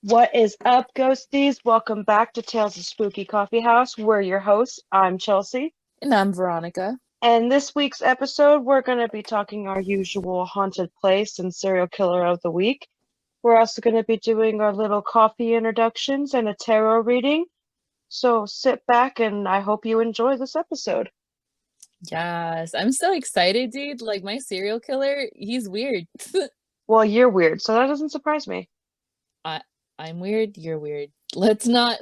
What is up, ghosties? Welcome back to Tales of Spooky Coffee House. We're your hosts. I'm Chelsea. And I'm Veronica. And this week's episode, we're going to be talking our usual haunted place and serial killer of the week. We're also going to be doing our little coffee introductions and a tarot reading. So sit back and I hope you enjoy this episode. Yes, I'm so excited, dude. Like my serial killer, he's weird. Well, you're weird, so that doesn't surprise me. I I'm weird, you're weird. Let's not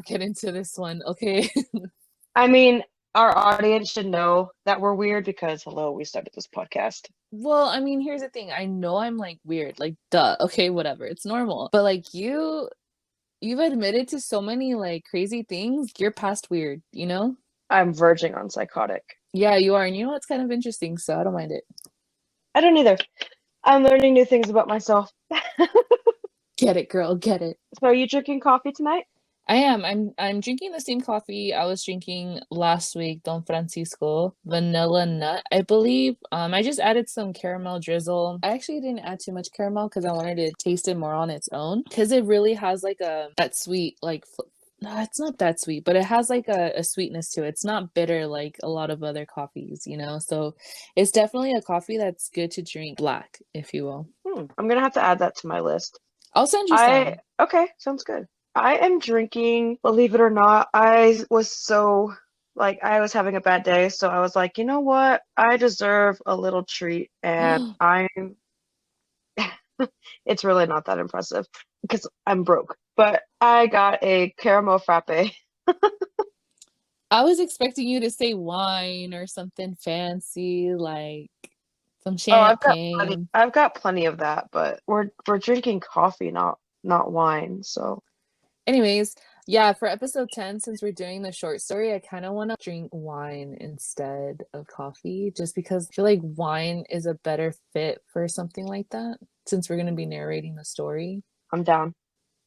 get into this one, okay? I mean, our audience should know that we're weird because, hello, we started this podcast. Well, I mean, here's the thing. I know I'm like weird, like duh, okay, whatever. It's normal. But like you've admitted to so many like crazy things. You're past weird, you know? I'm verging on psychotic. Yeah, you are. And you know what's kind of interesting, so I don't mind it. I don't either. I'm learning new things about myself. Get it, girl, get it. So are you drinking coffee tonight? I am. I'm drinking the same coffee I was drinking last week, Don Francisco, vanilla nut, I believe. I just added some caramel drizzle. I actually didn't add too much caramel because I wanted to taste it more on its own because it really has like that sweet no, it's not that sweet, but it has like a sweetness to it. It's not bitter like a lot of other coffees, you know? So it's definitely a coffee that's good to drink black, if you will. I'm gonna have to add that to my list. I'll send you some. Okay, sounds good. I am drinking, believe it or not, I was having a bad day, so I was like, you know what? I deserve a little treat, and it's really not that impressive because I'm broke. But I got a caramel frappe. I was expecting you to say wine or something fancy, like some Oh, champagne. I've got plenty of that, but we're drinking coffee, not wine, so Anyways, yeah, for episode 10, since we're doing the short story, I kind of want to drink wine instead of coffee, just because I feel like wine is a better fit for something like that, since we're going to be narrating the story. I'm down.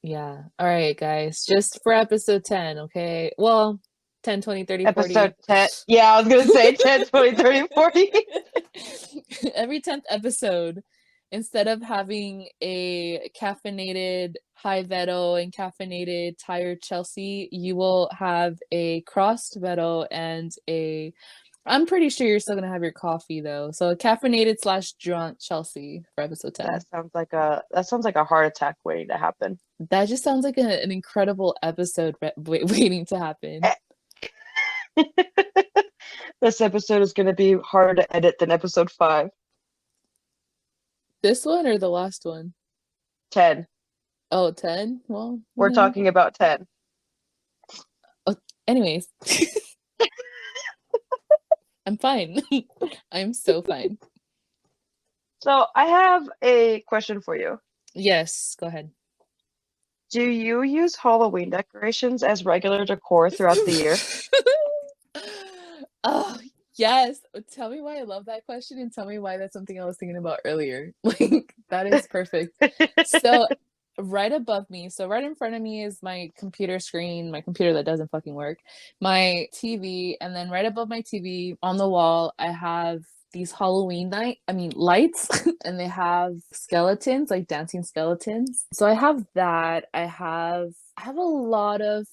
Yeah. All right, guys, just for episode 10, okay? Well, 10, 20, 30, 40. Episode 10. Yeah, I was gonna say 10, 20, 30, 40. Every 10th episode, instead of having a caffeinated high Veto and caffeinated tired Chelsea, you will have a crossed Veto and a I'm pretty sure you're still gonna have your coffee though. So a caffeinated slash drunk Chelsea for episode 10. That sounds like a heart attack waiting to happen. That just sounds like an incredible episode waiting to happen. This episode is going to be harder to edit than episode 5. This one or the last one? 10. Oh, 10? Well, We're talking about 10. Oh, anyways. I'm fine. I'm so fine. So I have a question for you. Yes, go ahead. Do you use Halloween decorations as regular decor throughout the year? Oh, yes. Tell me why I love that question and tell me why that's something I was thinking about earlier. Like, that is perfect. So, right above me, so right in front of me is my computer screen, my computer that doesn't fucking work, my TV, and then right above my TV on the wall, I have these lights, and they have skeletons, like dancing skeletons. So I have that. I have a lot of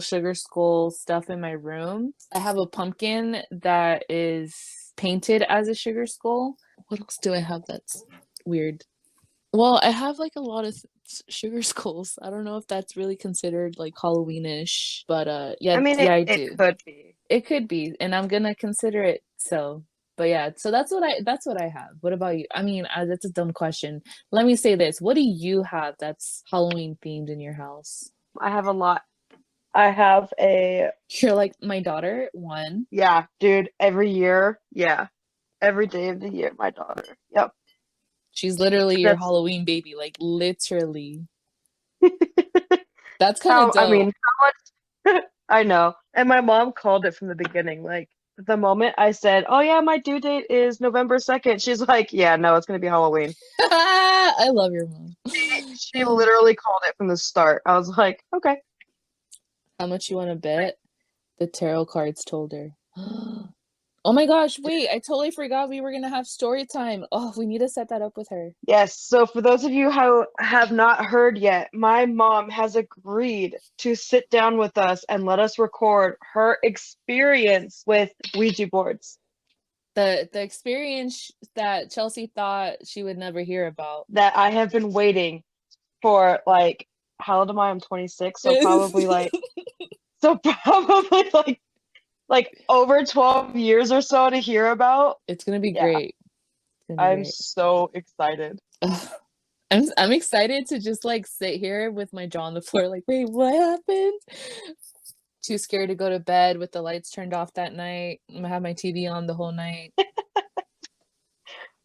sugar skull stuff in my room. I have a pumpkin that is painted as a sugar skull. What else do I have that's weird? Well, I have like a lot of sugar skulls. I don't know if that's really considered like Halloweenish, but yeah, I mean, yeah, I it do. could be. It could be, and I'm gonna consider it so. But yeah, so that's what I have. What about you? I mean, that's a dumb question. Let me say this. What do you have that's Halloween themed in your house? I have a lot. I have You're like my daughter, one. yeah, dude, every year. Yeah. Every day of the year, my daughter. Yep. She's literally your That's Halloween baby, like literally. That's kind of how, I dope. mean, how much I know. And my mom called it from the beginning. Like, the moment I said, "Oh yeah, my due date is November 2nd," she's like, "Yeah, no, it's gonna be Halloween." I love your mom. She literally called it from the start. I was like, "Okay." How much you want to bet? The tarot cards told her. Oh my gosh, wait, I totally forgot we were gonna have story time. Oh, we need to set that up with her. Yes, so for those of you who have not heard yet, my mom has agreed to sit down with us and let us record her experience with Ouija boards. The experience that Chelsea thought she would never hear about. That I have been waiting for, like, how old am I? I'm 26, so probably like over 12 years or so to hear about. It's gonna be Yeah, great. It's gonna be I'm great. so excited. Ugh. I'm excited to just like sit here with my jaw on the floor, like, wait, what happened? Too scared to go to bed with the lights turned off that night. I'm gonna have my TV on the whole night.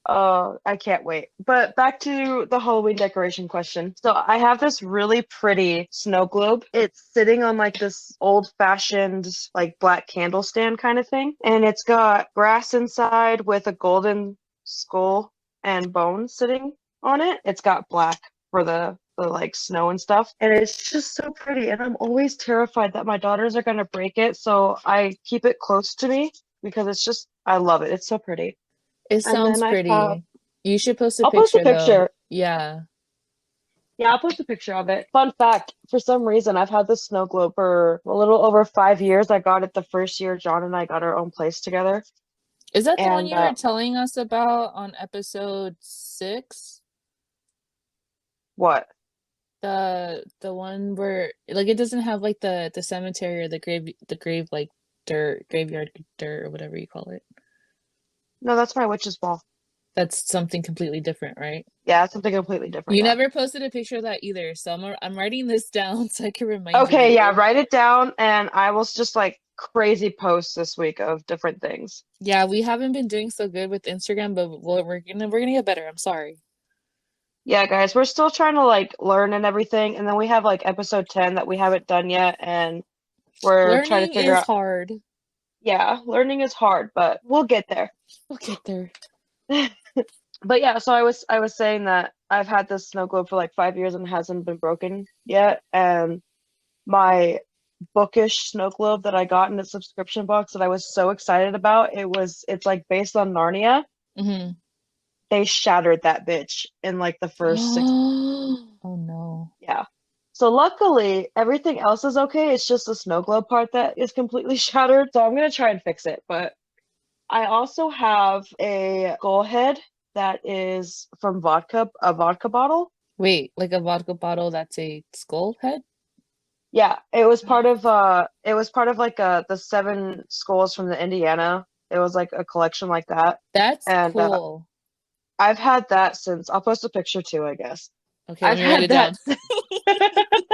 I can't wait. But back to the Halloween decoration question. So I have this really pretty snow globe. It's sitting on like this old-fashioned like black candle stand kind of thing. And it's got brass inside with a golden skull and bones sitting on it. It's got black for the like snow and stuff. And it's just so pretty. And I'm always terrified that my daughters are gonna break it. So I keep it close to me because it's just I love it. It's so pretty. It And sounds then I have, pretty. You should post a I'll post a picture though. picture. Yeah. Yeah, I'll post a picture of it. Fun fact, for some reason, I've had this snow globe for a little over 5 years. I got it the first year John and I got our own place together. Is that the one And you were telling us about on episode 6? what? The one where like it doesn't have like the cemetery or the grave like dirt, graveyard dirt or whatever you call it. No, that's my witch's ball. That's something completely different, right? Yeah, it's something completely different. You Yeah. never posted a picture of that either, so I'm writing this down so I can remind you Okay, yeah, later. write it down, and I will just like crazy posts this week of different things. Yeah, we haven't been doing so good with Instagram, but we're gonna get better. I'm sorry. Yeah, guys, we're still trying to like learn and everything, and then we have like episode 10 that we haven't done yet, and we're trying to Learning figure is out. hard. Yeah, learning is hard, but we'll get there. We'll get there. But yeah, so I was saying that I've had this snow globe for like 5 years and it hasn't been broken yet. And my bookish snow globe that I got in the subscription box that I was so excited about, it's like based on Narnia. Hmm. They shattered that bitch in like the first six. Oh no. Yeah. So luckily everything else is okay. It's just the snow globe part that is completely shattered. So I'm gonna try and fix it. But I also have a skull head that is from a vodka bottle. Wait, like a vodka bottle that's a skull head? Yeah, it was part of like the seven skulls from the Indiana. It was like a collection like that. That's And cool. I've had that since I'll post a picture too, I guess. Okay, let I've me write had it down. that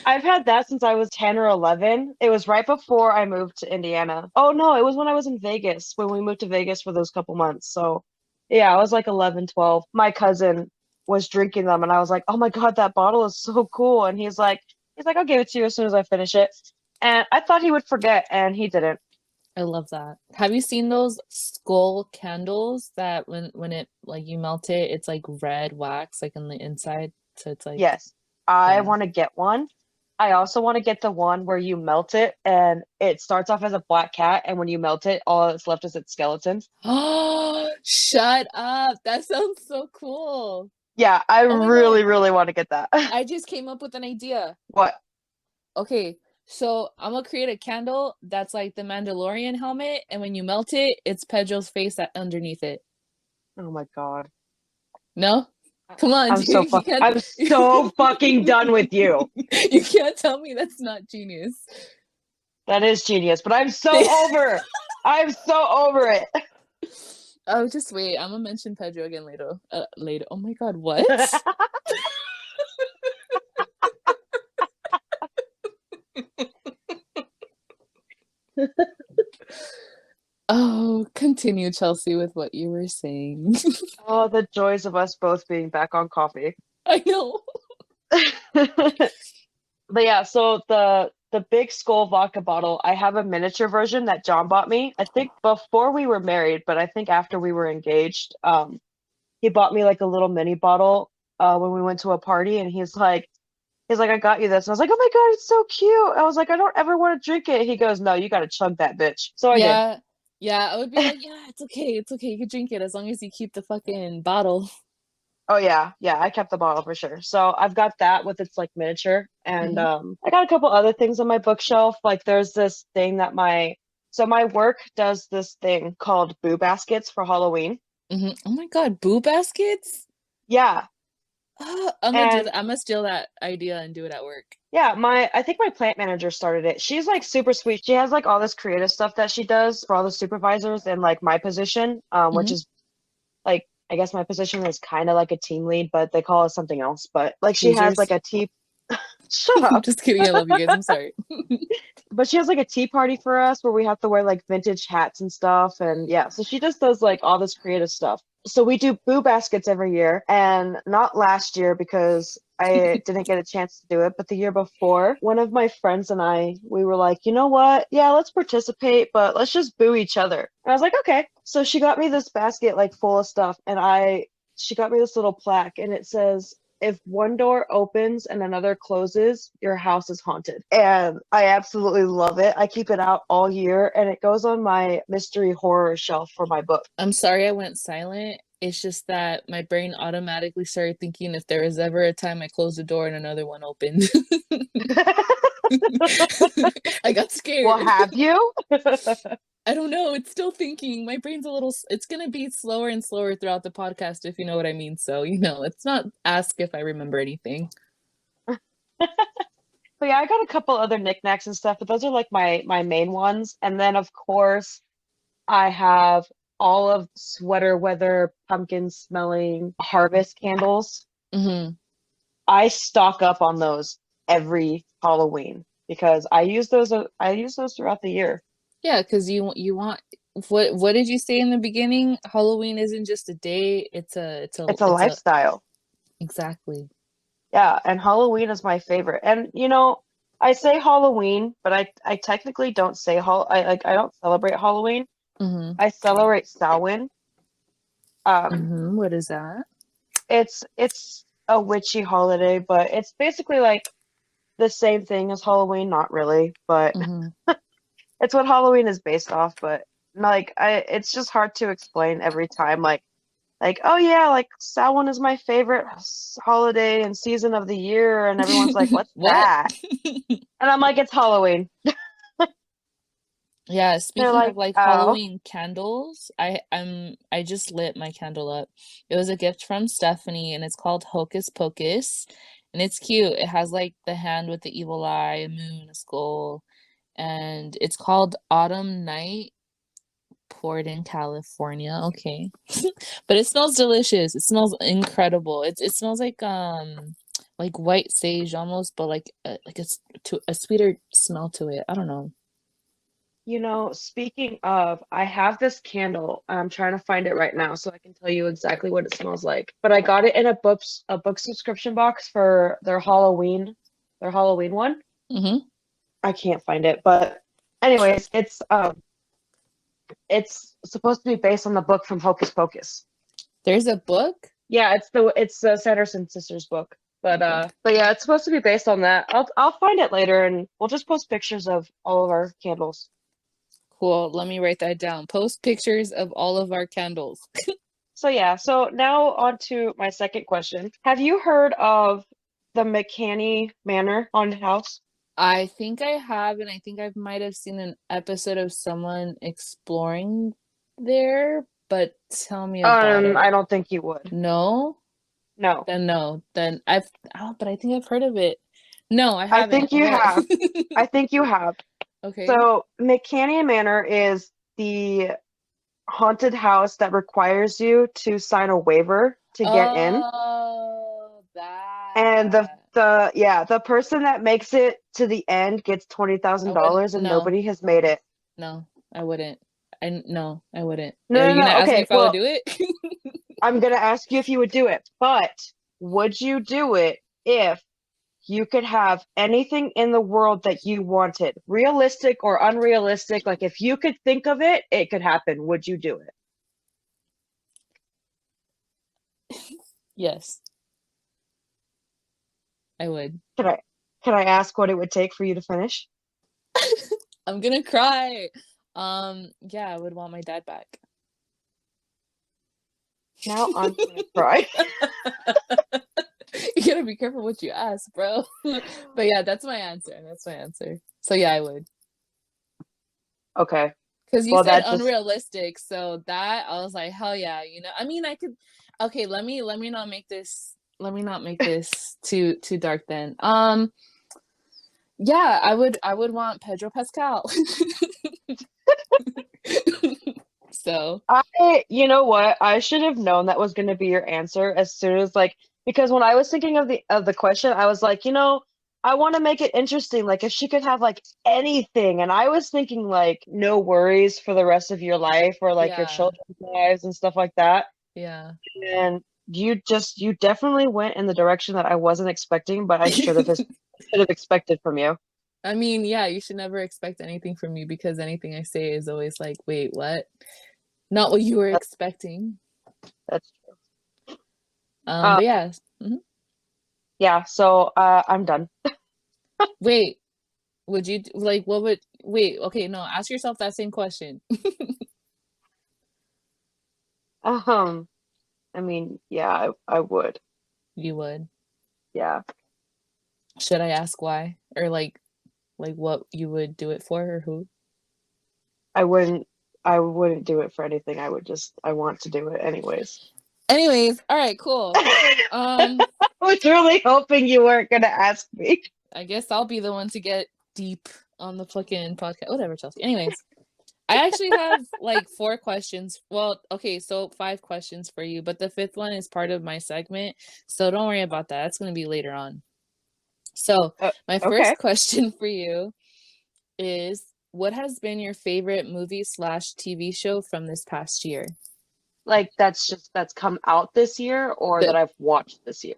I've had that since I was 10 or 11. It was right before I moved to Indiana. Oh no, it was when I was in Vegas, when we moved to Vegas for those couple months. So yeah, I was like 11, 12. My cousin was drinking them and I was like, "Oh my God, that bottle is so cool." And he's like, "I'll give it to you as soon as I finish it." And I thought he would forget and he didn't. I love that. Have you seen those skull candles that when it like you melt it, it's like red wax like on the inside. So it's like, Yes, I yeah. want to get one. I also want to get the one where you melt it and it starts off as a black cat, and when you melt it, all that's left is its skeleton. Oh, shut up. That sounds so cool. Yeah, I Oh my God. really, really want to get that. I just came up with an idea. What? Okay, so I'm gonna create a candle that's like the Mandalorian helmet, and when you melt it, it's Pedro's face underneath it. Oh my God. No? Come on, I'm so dude. You fuck can't I'm so fucking done with you. you can't tell me that's not genius. That is genius, but I'm so over. I'm so over it. Oh, just wait. I'm gonna mention Pedro again later. Later. Oh my God, what? Oh, continue, Chelsea, with what you were saying. Oh, the joys of us both being back on coffee. I know. But yeah, so the big skull vodka bottle, I have a miniature version that John bought me. I think before we were married, but I think after we were engaged, he bought me like a little mini bottle when we went to a party, and he's like, "I got you this." And I was like, "Oh my God, it's so cute." I was like, "I don't ever want to drink it." He goes, "No, you got to chug that bitch." So I did. Yeah, Yeah, I would be like, yeah, it's okay, you can drink it as long as you keep the fucking bottle. Oh yeah, yeah, I kept the bottle for sure. So I've got that with its like miniature, and Hmm. I got a couple other things on my bookshelf. Like there's this thing that my work does this thing called boo baskets for Halloween. Hmm. Oh my God, boo baskets? Yeah, I'm gonna do and that. I'm gonna steal that idea and do it at work. yeah, my I think my plant manager started it. She's like super sweet. She has like all this creative stuff that she does for all the supervisors and like my position, which Hmm. is like I guess my position is kind of like a team lead, but they call us something else. But like she has like Losers. a tea. Shut up. Just kidding. I love you guys. I'm sorry. But she has like a tea party for us where we have to wear like vintage hats and stuff. And yeah, so she just does like all this creative stuff. So we do boo baskets every year, and not last year because I didn't get a chance to do it, but the year before, one of my friends and I, we were like, you know what? Yeah, let's participate, but let's just boo each other. And I was like, okay. So she got me this basket like full of stuff, and she got me this little plaque, and it says, if one door opens and another closes, your house is haunted. And I absolutely love it. I keep it out all year, and it goes on my mystery horror shelf for my book. I'm sorry I went silent. It's just that my brain automatically started thinking if there was ever a time I closed the door and another one opened. I got Well, scared. have you? I don't know. It's still thinking. My brain's a little, it's going to be slower and slower throughout the podcast, if you know what I mean. So, it's not ask if I remember anything. But yeah, I got a couple other knickknacks and stuff, but those are like my main ones. And then of course, I have all of sweater weather pumpkin smelling harvest candles. Hmm. I stock up on those every Halloween because I use those throughout the year. Yeah, because you want, what did you say in the beginning? Halloween isn't just a day, It's a it's a, lifestyle. exactly. Yeah, and Halloween is my favorite. And I say Halloween, but I technically don't say I don't celebrate Halloween. Hmm. I celebrate Samhain. Um, Hmm. What is that? it's a witchy holiday, but it's basically like the same thing as Halloween, not really, but Hmm. it's what Halloween is based off, but like it's just hard to explain every time like oh yeah, like Samhain is my favorite holiday and season of the year, and everyone's like, what's What? that? And I'm like, it's Halloween. Yeah, They're speaking of like, like oh, Halloween candles, I just lit my candle up. It was a gift from Stephanie and it's called Hocus Pocus and it's cute. It has like the hand with the evil eye, a moon, a skull, and it's called Autumn Night, poured in California. Okay. But it smells delicious. It smells incredible. It smells like white sage almost, but like it's to a sweeter smell to it. I don't know. speaking of, I have this candle. I'm trying to find it right now so I can tell you exactly what it smells like. But I got it in a book subscription box for their Halloween one. Hmm. I can't find it, but anyways, it's supposed to be based on the book from Hocus Pocus. There's a book? Yeah, it's the Sanderson sisters book. But yeah, it's supposed to be based on that. I'll find it later and we'll just post pictures of all of our candles. Cool. Let me write that down. Post pictures of all of our candles. So yeah, so now on to my second question. Have you heard of the McCanny Manor haunted house? I think I have, and I think I might have seen an episode of someone exploring there, but tell me about I it. don't think you would. No? No. Then no. Then but I think I've heard of it. No, I I haven't. think you What? have. I think you have. Okay. So McCanny Manor is the haunted house that requires you to sign a waiver to get in. Oh, And the that. the yeah, the person that makes it to the end gets twenty I thousand would dollars and no, nobody has made it. no, I wouldn't. No, I wouldn't. No, Are no, you gonna no. ask me Okay, if I would well, do it? I'm gonna ask you if you would do it, but would you do it if you could have anything in the world that you wanted, realistic or unrealistic? Like if you could think of it, it could happen. Would you do it? Yes, I would. Can I can I ask what it would take for you to finish? I'm gonna cry. Yeah, I would want my dad back. Now I'm gonna cry. You gotta be careful what you ask, bro. But yeah, that's my answer. That's my answer. So yeah, I would. Okay. Because you Well, said that just unrealistic, so that I was like, hell yeah, I mean, I could. Okay, let me not make this. Let me not make this too dark then. Yeah, I would want Pedro Pascal. So you know what? I should have known that was going to be your answer as soon as like because when I was thinking of the question, I was like, I want to make it interesting, like if she could have like anything, and I was thinking like no worries for the rest of your life or like your yeah, children's lives and stuff like that. yeah. And you definitely went in the direction that I wasn't expecting, but I should have expected from you. I mean, yeah, you should never expect anything from me because anything I say is always like, wait, what? Not what you were That, expecting. that's um But yeah. Mhm. yeah, so I'm done. Wait, would you like what would wait, okay, no, ask yourself that same question. Um, I mean, yeah, I would. You would. Yeah. Should I ask why? Or like what you would do it for or who? I wouldn't I wouldn't do it for anything. I want to do it anyways. Anyways, all right, cool. Um, I was really hoping you weren't gonna ask me. I guess I'll be the one to get deep on the fucking podcast. Whatever, Chelsea. Anyways, I actually have like 4 questions. Well, okay, so 5 questions for you, but the fifth one is part of my segment. So don't worry about that. That's going to be later on. So, my Okay. first question for you is what has been your favorite movie slash TV show from this past year? Like that's come out this year or that That I've watched this year.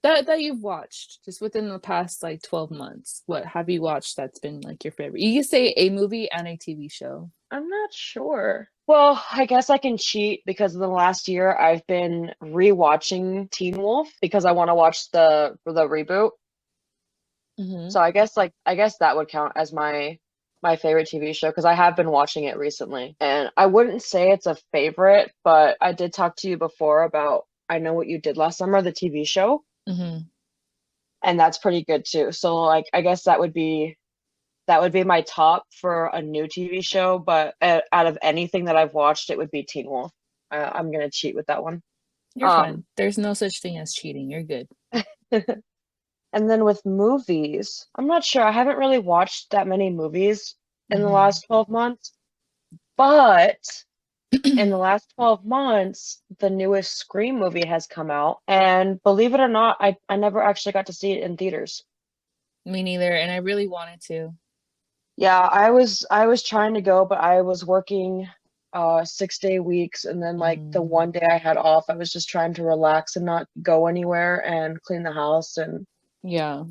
that you've watched just within the past like 12 months. What have you watched that's been like your favorite? You can say a movie and a TV show. I'm not sure. Well, I guess I can cheat because in the last year I've been rewatching Teen Wolf because I want to watch the reboot. Mm-hmm. So I guess that would count as my favorite TV show because I have been watching it recently. And I wouldn't say it's a favorite, but I did talk to you before about I Know What You Did Last Summer, the TV show, Mm-hmm. and that's pretty good too. So like I guess that would be my top for a new TV show, but out of anything that I've watched, it would be Teen Wolf. I'm gonna cheat with that one. You're Um, fine. There's no such thing as cheating. You're good. and then with movies, I'm not sure. I haven't really watched that many movies in the Mm-hmm. last 12 months, but in the last 12 months, the newest Scream movie has come out, and believe it or not, I never actually got to see it in theaters. Me neither, and I really wanted to. Yeah, I was trying to go, but I was working 6-day weeks, and then like the Mm, one day I had off, I was just trying to relax and not go anywhere and clean the house yeah.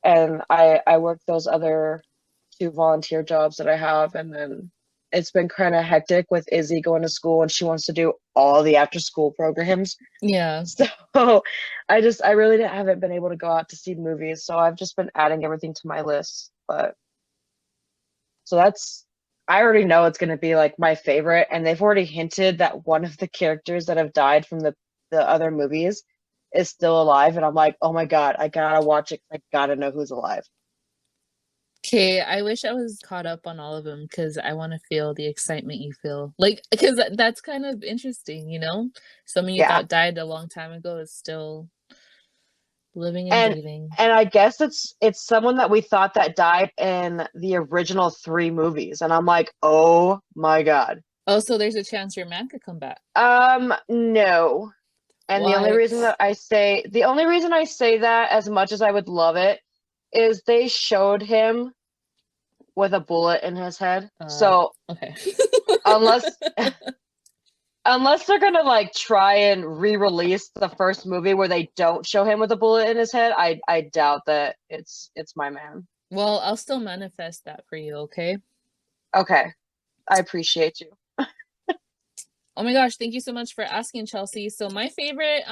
and I worked those other 2 volunteer jobs that I have, and then it's been kind of hectic with Izzy going to school and she wants to do all the after school programs. Yeah. So I really haven't been able to go out to see movies, so I've just been adding everything to my list. But so that's I already know it's going to be like my favorite, and they've already hinted that one of the characters that have died from the other movies is still alive, and I'm like, oh my God, I gotta watch it. I gotta know who's alive. Okay, I wish I was caught up on all of them because I want to feel the excitement you feel. Like, because that's kind of interesting, you know? Someone you Yeah. thought died a long time ago is still living and And breathing. and I guess it's someone that we thought that died in the original 3 movies, and I'm like, oh my God. Oh, so there's a chance your man could come back. No. And Why? the only reason I say that, as much as I would love it, is they showed him with a bullet in his head. So Okay. unless unless they're gonna like try and re-release the first movie where they don't show him with a bullet in his head, I doubt that it's my man. Well, I'll still manifest that for you, okay? Okay. I appreciate you. Oh my gosh, thank you so much for asking, Chelsea. So my favorite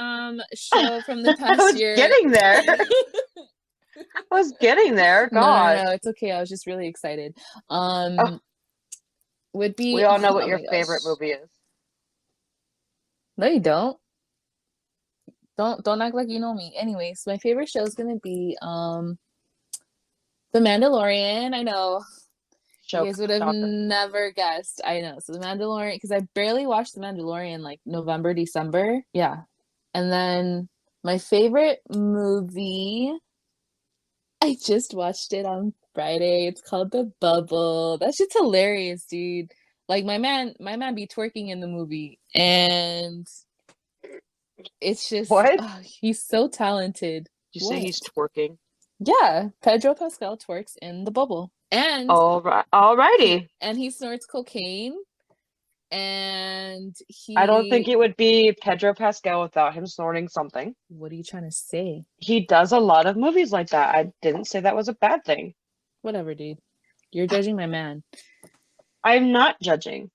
show from the I past was year. getting there. I was getting there. No, no, God. no, it's okay. I was just really excited. Oh, would We be, all know what oh your my favorite gosh. movie is. No, you don't. Don't act like you know me. Anyways, my favorite show is gonna be The Mandalorian. I know you guys would have Shocker. never guessed. I know. So The Mandalorian, because I barely watched The Mandalorian like November, December. Yeah. And then my favorite movie, I just watched it on Friday. It's called The Bubble. That shit's hilarious, dude. Like my man be twerking in the movie, and it's just What? he's so talented. You say What? he's twerking. Yeah, Pedro Pascal twerks in The Bubble, and All right. Alrighty. he snorts cocaine, and I don't think he. it would be Pedro Pascal without him snorting something. What are you trying to say? He does a lot of movies like that. I didn't say that was a bad thing. Whatever, dude. You're judging my man. I'm not judging.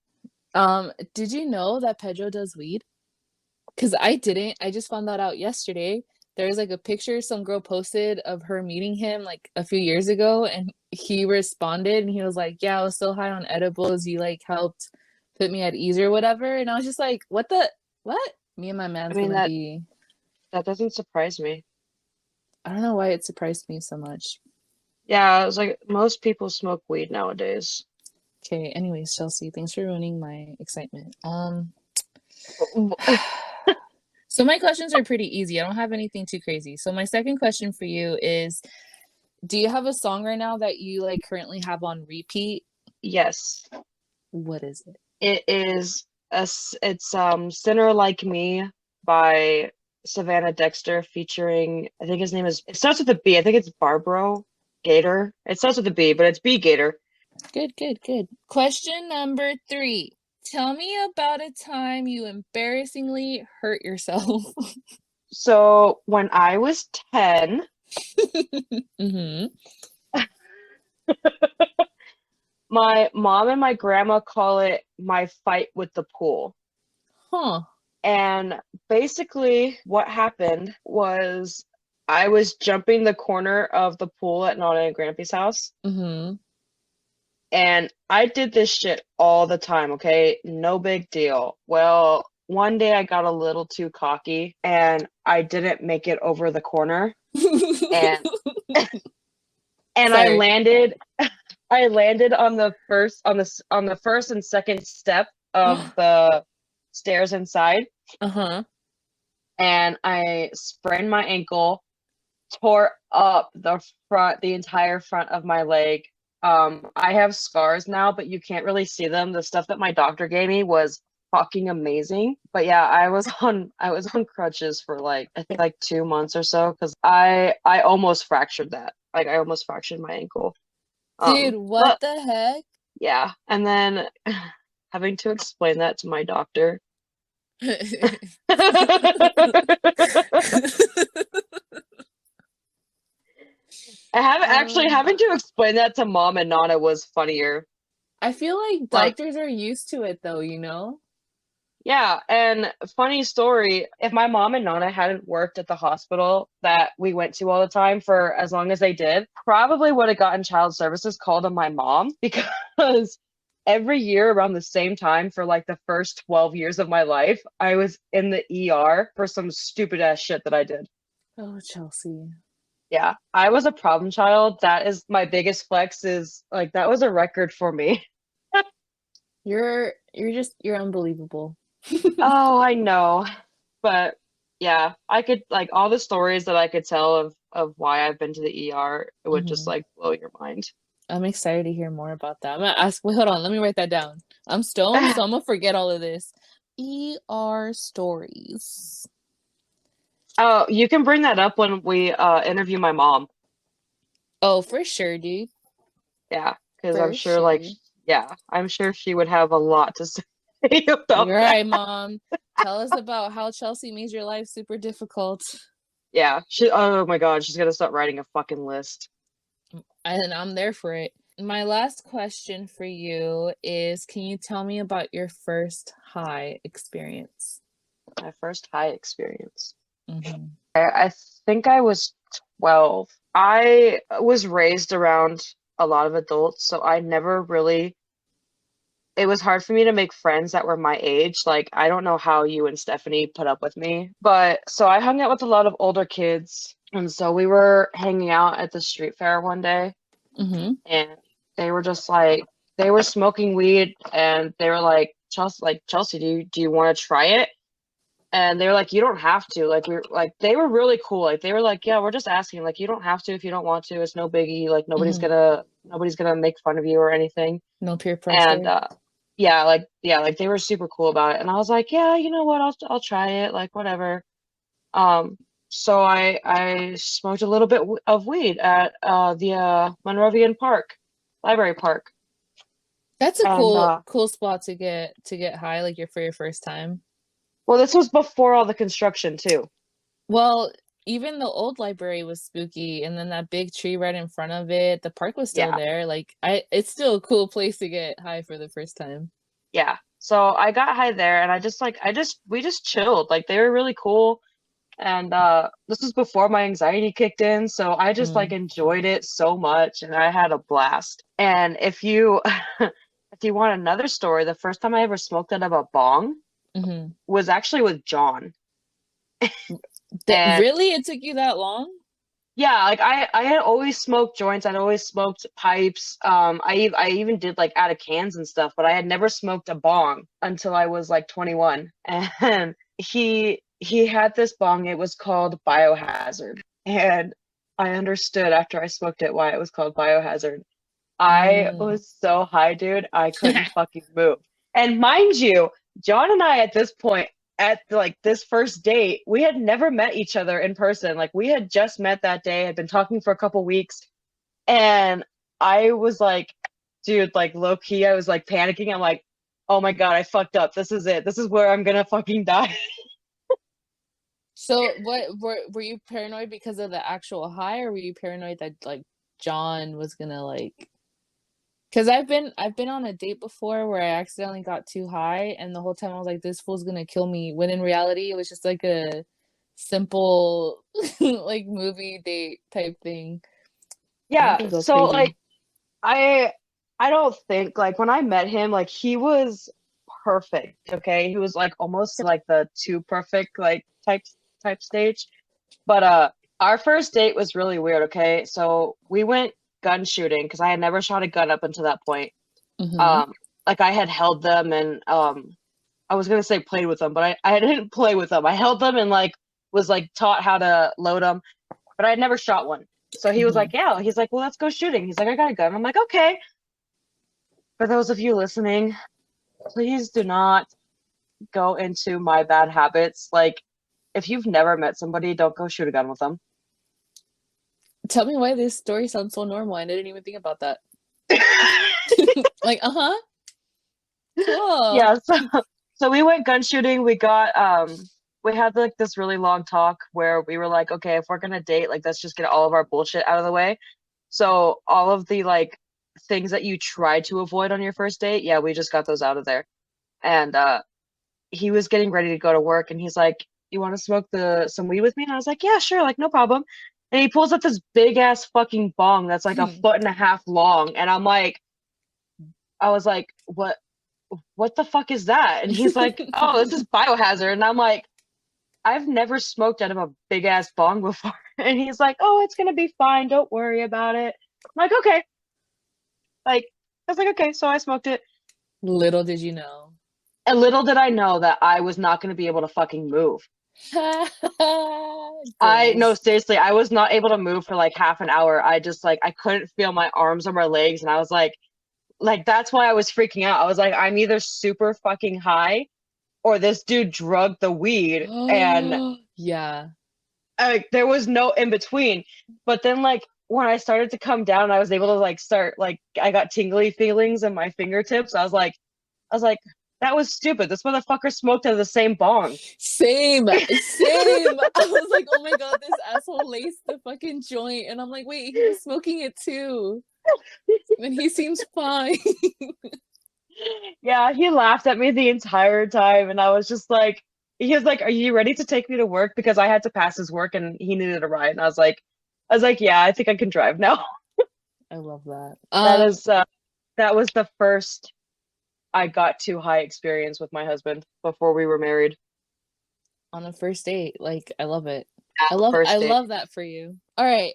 Did you know that Pedro does weed? Because I didn't. I just found that out yesterday. There was like a picture some girl posted of her meeting him like a few years ago, and he responded and he was like, "Yeah, I was so high on edibles, you like helped put me at ease or whatever." And I was just like, "What the what?" Me and my I man's mean gonna that be. that doesn't surprise me. I don't know why it surprised me so much. Yeah, it's like most people smoke weed nowadays. Okay, anyways, Chelsea, thanks for ruining my excitement. So my questions are pretty easy. I don't have anything too crazy. So my second question for you is, do you have a song right now that you like currently have on repeat? Yes, What is it? it is it's Sinner Like Me by Savannah Dexter featuring, I think his name is, it starts with a B. I think it's Barbaro Gator. It starts with a B, but it's B Gator. Good, good, good. Question number 3. Tell me about a time you embarrassingly hurt yourself. So when I was 10, Mm-hmm. my mom and my grandma call it my fight with the pool. Huh. And basically, what happened was I was jumping the corner of the pool at Nana and Grampy's house. Mm-hmm. And I did this shit all the time, okay? No big deal. Well, one day I got a little too cocky and I didn't make it over the corner. And and Sorry. I landed on the first and second step of the stairs inside, Uh-huh. and I sprained my ankle, tore up the entire front of my leg. I have scars now, but you can't really see them. The stuff that my doctor gave me was fucking amazing. But yeah, I was on crutches for like, I think like 2 months or so, because I almost fractured that. Like I almost fractured my ankle. Dude, what But the heck? yeah, and then having to explain that to my doctor. Actually Um, having to explain that to mom and Nana was funnier. I feel like Like, doctors are used to it though, you know? yeah, and funny story, if my mom and Nana hadn't worked at the hospital that we went to all the time for as long as they did, probably would have gotten child services called on my mom because every year around the same time for like the first 12 years of my life, I was in the ER for some stupid ass shit that I did. Oh, Chelsea. Yeah, I was a problem child. That is my biggest flex, is like that was a record for me. You're unbelievable. Oh, I know. But yeah, I could like all the stories that I could tell of why I've been to the ER, it would just Hmm. like blow your mind. I'm excited to hear more about that. I'm gonna ask, wait, hold on, let me write that down. I'm stoned, so I'm gonna forget all of this. ER stories. Oh, you can bring that up when we interview my mom. Oh, for sure, dude. Yeah, because I'm For sure like sure. yeah, I'm sure she would have a lot to say about You're that. right, Mom. Tell us about how Chelsea made your life super difficult. Yeah, oh my God, she's gonna start writing a fucking list. And I'm there for it. My last question for you is, can you tell me about your first high experience? My first high experience. Mm-hmm. I think I was 12. I was raised around a lot of adults, so I never really it was hard for me to make friends that were my age. Like, I don't know how you and Stephanie put up with me. But so I hung out with a lot of older kids. And so we were hanging out at the street fair one day, Mm-hmm. and they were just like, they were smoking weed, and they were like, Chelsea, do you want to try it? And they were like, you don't have to. Like, we were like, they were really cool. Like, they were like, yeah, we're just asking. Like, you don't have to if you don't want to. It's no biggie. Like, Mm-hmm. nobody's gonna make fun of you or anything. No peer And pressure. yeah, like they were super cool about it. And I was like, yeah, you know what? I'll try it. Like, whatever. Um, so I smoked a little bit of weed at the Monrovian Park, Library Park, That's a and cool spot to get high, like for your first time. well, this was before all the construction too. Well, even the old library was spooky, and then that big tree right in front of it, the park was still Yeah, there. Like it's still a cool place to get high for the first time. yeah. So I got high there, and we just chilled. Like they were really cool, and this was before my anxiety kicked in, so I just like Mm. enjoyed it so much, and I had a blast. And if you if you want another story, the first time I ever smoked out of a bong Mm-hmm. was actually with John. That And really it took you that long? yeah, like I had always smoked joints. I'd always smoked pipes. I even did like out of cans and stuff, but I had never smoked a bong until I was like 21. And he had this bong. It was called Biohazard, and I understood after I smoked it why it was called Biohazard. I Mm. was so high, dude. I couldn't fucking move. And mind you, John and I at this point, at like this first date, we had never met each other in person. Like we had just met that day, had been talking for a couple weeks, and I was like, dude, like low key, I was like panicking. I'm like, oh my God, I fucked up. This is it. This is where I'm gonna fucking die. So what were you paranoid because of the actual high, or were you paranoid that like John was gonna like? Because I've been on a date before where I accidentally got too high, and the whole time I was like, "This fool's gonna kill me." When in reality, it was just like a simple like movie date type thing. I don't Yeah, think it was so crazy. like I I don't think like when I met him, like he was perfect, okay? He was like almost like the too perfect like type stage. But our first date was really weird, okay? So we went gun shooting because I had never shot a gun up until that point. Mm-hmm. Um like I had held them and I was gonna say played with them, but I didn't play with them. I held them and like was like taught how to load them, but I had never shot one. So he was Mm-hmm. like, yeah, he's like, well, let's go shooting. He's like, I got a gun. I'm like, okay. For those of you listening, please do not go into my bad habits. Like, if you've never met somebody, don't go shoot a gun with them. Tell me why this story sounds so normal. I didn't even think about that. Like, uh-huh, cool. Yeah, so we went gun shooting. We had like this really long talk where we were like, okay, if we're gonna date, like let's just get all of our bullshit out of the way. So all of the like things that you try to avoid on your first date, yeah, we just got those out of there. And he was getting ready to go to work, and he's like, you want to smoke the some weed with me? And I was like, yeah, sure, like no problem. And he pulls up this big ass fucking bong that's like a foot and a half long, and I was like, what the fuck is that? And he's like, oh, this is biohazard. And I'm like, I've never smoked out of a big ass bong before. And he's like, oh, it's gonna be fine, don't worry about it. I'm like, okay. Like, I was like, okay, so I smoked it. Little did you know. And little did I know that I was not gonna be able to fucking move. I no, Girls. seriously, I was not able to move for like half an hour. I just like I couldn't feel my arms or my legs, and I was like that's why I was freaking out. I was like, I'm either super fucking high or this dude drugged the weed, and Yeah. there was no in between. But then like when I started to come down, I was able to like start like I got tingly feelings in my fingertips. I was like, that was stupid. This motherfucker smoked out of the same bong. Same, same. I was like, oh my god, this asshole laced the fucking joint. And I'm like, wait, he was smoking it too. And he seems fine. Yeah, he laughed at me the entire time, and I was just like, he was like, "Are you ready to take me to work?" Because I had to pass his work, and he needed a ride, and I was like, "Yeah, I think I can drive now." I love that. That is, that was the first I got too high experience with my husband before we were married. On a first date. Like, I love it. Yeah, I first date. love that for you. All right.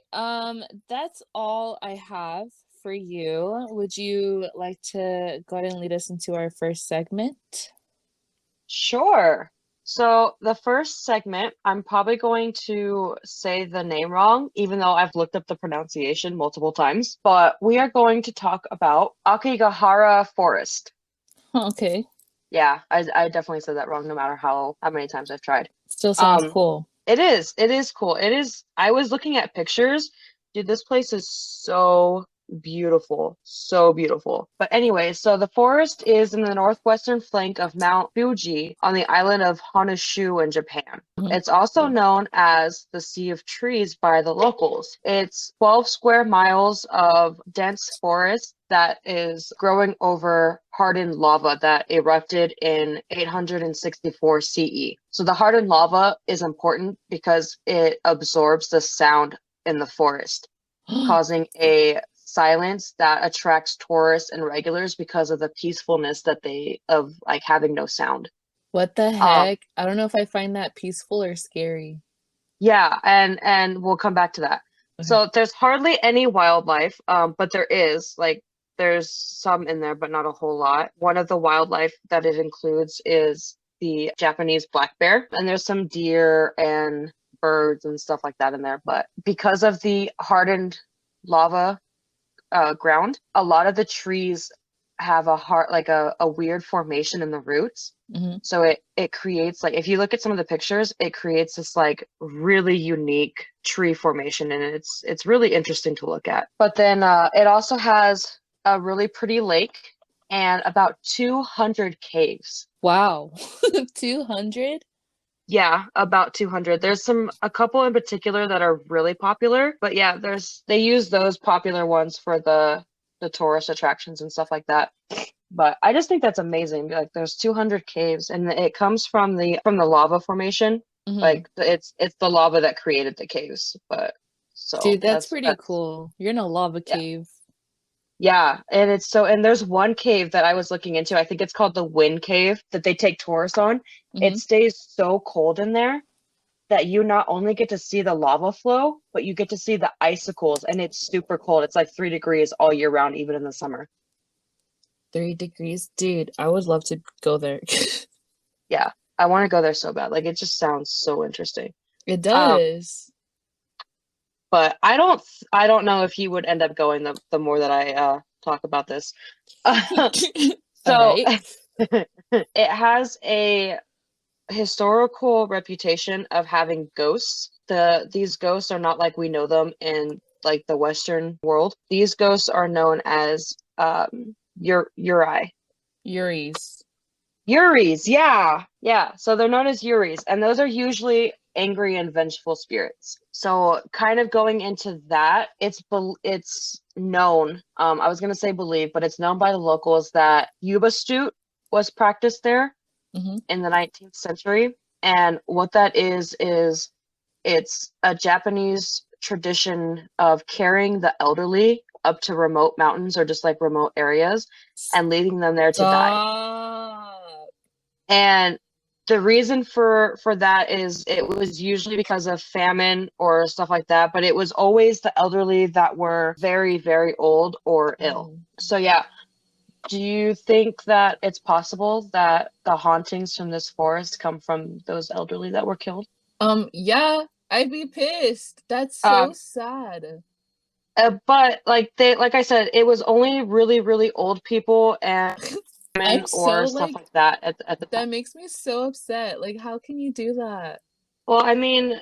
That's all I have for you. Would you like to go ahead and lead us into our first segment? Sure. So the first segment, I'm probably going to say the name wrong, even though I've looked up the pronunciation multiple times. But we are going to talk about Aokigahara Forest. Okay. Yeah, I definitely said that wrong, no matter how many times I've tried. Still sounds Um, cool. it is. It is cool. It is. I was looking at pictures. Dude, this place is so beautiful. So beautiful. But anyway, so the forest is in the northwestern flank of Mount Fuji on the island of Honshu in Japan. Mhm. It's also known as the Sea of Trees by the locals. It's 12 square miles of dense forest that is growing over hardened lava that erupted in 864 CE. So the hardened lava is important because it absorbs the sound in the forest, causing a silence that attracts tourists and regulars because of the peacefulness that they of like having no sound. What the Um, heck? I don't know if I find that peaceful or scary. Yeah, and we'll come back to that. Okay. So there's hardly any wildlife, but there is there's some in there, but not a whole lot. One of the wildlife that it includes is the Japanese black bear, and there's some deer and birds and stuff like that in there. But because of the hardened lava ground, a lot of the trees have a weird formation in the roots. Hmm. So it creates like if you look at some of the pictures, it creates this like really unique tree formation and it's really interesting to look at. But then it also has a really pretty lake and about 200 caves. Wow. 200? Yeah, about 200. There's a couple in particular that are really popular, but yeah, they use those popular ones for the tourist attractions and stuff like that. But I just think that's amazing. Like there's 200 caves and it comes from the lava formation. Hmm. Like it's the lava that created the caves. But so Dude, that's pretty that's cool. You're in a lava yeah. cave. Yeah, and and there's one cave that I was looking into. I think it's called the Wind Cave that they take tourists on. Hmm. It stays so cold in there that you not only get to see the lava flow, but you get to see the icicles, and it's super cold. It's like 3 degrees all year round, even in the summer. 3 degrees? Dude, I would love to go there. Yeah, I want to go there so bad. Like it just sounds so interesting. It Um, does. but I don't know if you would end up going the more that I talk about this. All So right. it has a historical reputation of having ghosts. These ghosts are not like we know them in like the Western world. These ghosts are known as Uri. Yuri's. Yuris, yeah. Yeah. So they're known as Yuris, and those are usually angry and vengeful spirits. So kind of going into that, it's known, I was gonna say believed, but it's known by the locals that Yubastute was practiced there Hmm. in the 19th century. And what that is it's a Japanese tradition of carrying the elderly up to remote mountains or just like remote areas and leaving them there to die. Stop. And the reason for that is it was usually because of famine or stuff like that, but it was always the elderly that were very, very old or ill. Mm. So yeah, do you think that it's possible that the hauntings from this forest come from those elderly that were killed? Yeah, I'd be pissed. That's so Um, sad. but like I said, it was only really, really old people and I'm women so or stuff like, like that at the time. that makes me so upset. Like, how can you do that? Well, I mean,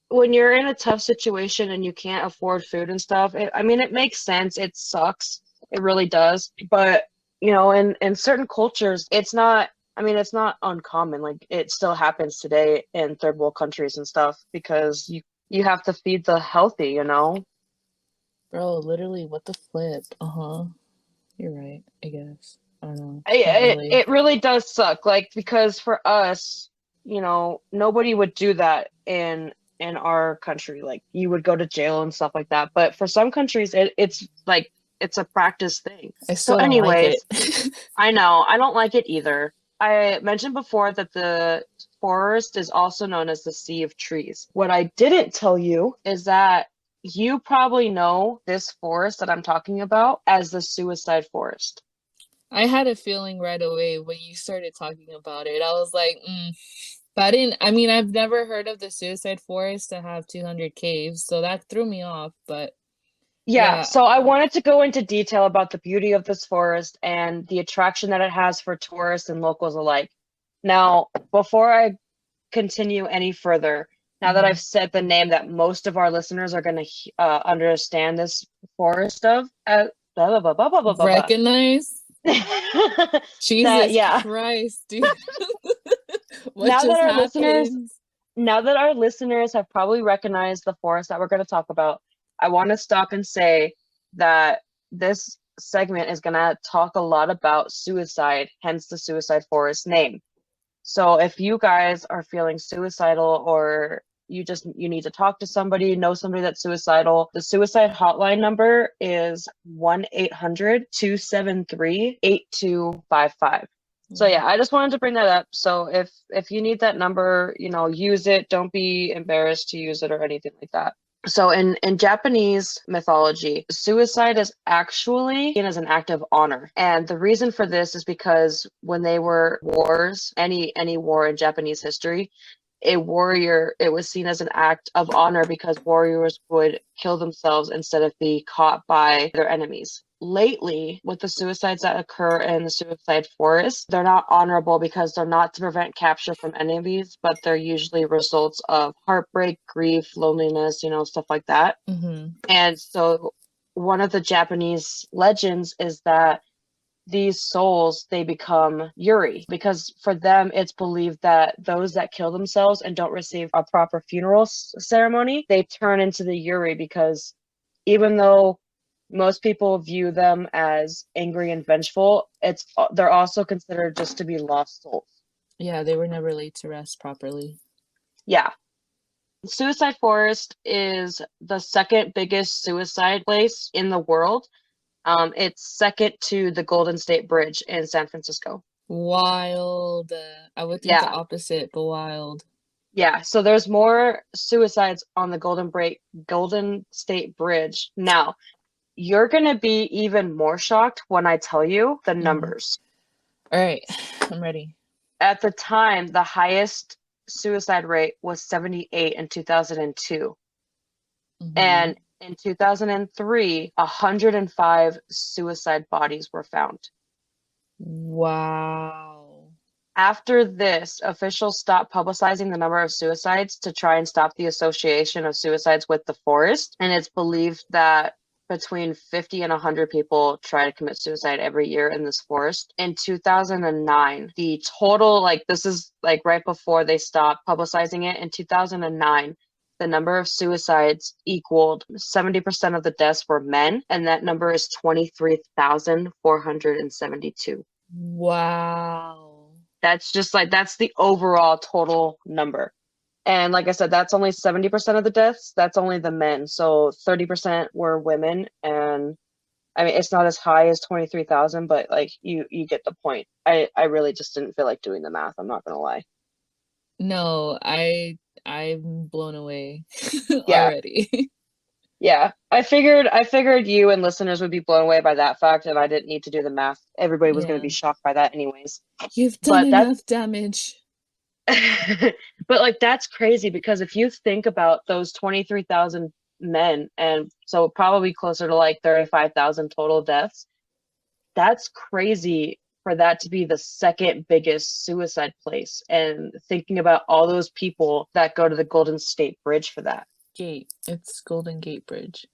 when you're in a tough situation and you can't afford food and stuff, I mean, it makes sense. It sucks. It really does. But, you know, in certain cultures, I mean, it's not uncommon. Like it still happens today in third world countries and stuff because you have to feed the healthy, you know? Bro, literally, what the flip? Uh-huh. You're right, I guess. I don't know. Not really. It really does suck. Like because for us, you know, nobody would do that in our country. Like you would go to jail and stuff like that. But for some countries, it's like it's a practice thing. I So still don't like anyways, it. I know I don't like it either. I mentioned before that the forest is also known as the Sea of Trees. What I didn't tell you is that you probably know this forest that I'm talking about as the Suicide Forest. I had a feeling right away when you started talking about it. I was like, but I mean, I've never heard of the Suicide Forest to have 200 caves, so that threw me off. But Yeah, yeah, so I wanted to go into detail about the beauty of this forest and the attraction that it has for tourists and locals alike. Now, before I continue any further, now that I've mhm. said the name that most of our listeners are going to understand this forest of, blah, blah, blah, blah, blah, blah, blah, Recognize? blah. That, Jesus yeah. Christ, dude. What Now that just our listeners, happened? now that our listeners have probably recognized the forest that we're going to talk about, I want to stop and say that this segment is going to talk a lot about suicide, hence the Suicide Forest name. So if you guys are feeling suicidal or you need to talk to somebody, know somebody that's suicidal, the suicide hotline number is 1-800-273-8255. So yeah, I just wanted to bring that up. So if you need that number, use it. Don't be embarrassed to use it or anything like that. So in Japanese mythology, suicide is actually seen as an act of honor. And the reason for this is because when they were wars, any war in Japanese history, it was seen as an act of honor because warriors would kill themselves instead of be caught by their enemies. Lately, with the suicides that occur in the suicide forest, they're not honorable because they're not to prevent capture from enemies, but they're usually results of heartbreak, grief, loneliness, stuff like that. Mm-hmm. And so one of the Japanese legends is that these souls, they become yuri because for them it's believed that those that kill themselves and don't receive a proper funeral ceremony, they turn into the yuri because even though most people view them as angry and vengeful, they're also considered just to be lost souls. Yeah, they were never laid to rest properly. Yeah. Suicide Forest is the second biggest suicide place in the world. It's second to the Golden State Bridge in San Francisco. Wild. I would think the Yeah, opposite, but wild. yeah. So there's more suicides on the Golden State Bridge. Now, you're gonna be even more shocked when I tell you the Mm. numbers. All right, I'm ready. At the time, the highest suicide rate was 78 in 2002. Mm-hmm. And in 2003, 105 suicide bodies were found. Wow. After this, officials stopped publicizing the number of suicides to try and stop the association of suicides with the forest. And it's believed that between 50 and 100 people try to commit suicide every year in this forest. In 2009, the total, like this is like right before they stopped publicizing it, in 2009, the number of suicides equaled 70% of the deaths were men, and that number is 23,472. Wow. That's just like that's the overall total number. And like I said, that's only 70% of the deaths. That's only the men. So 30% were women. And I mean, it's not as high as 23,000, but like you get the point. I really just didn't feel like doing the math. I'm not gonna lie. No, I'm blown away Yeah. already. Yeah. I figured you and listeners would be blown away by that fact, and I didn't need to do the math. Everybody was gonna Yeah. be shocked by that anyways. You've done But that's enough damage. but like that's crazy because if you think about those 23,000 men and so probably closer to like 35,000 total deaths, that's crazy for that to be the second biggest suicide place. And thinking about all those people that go to the Golden State Bridge for that. Gate. It's Golden Gate Bridge.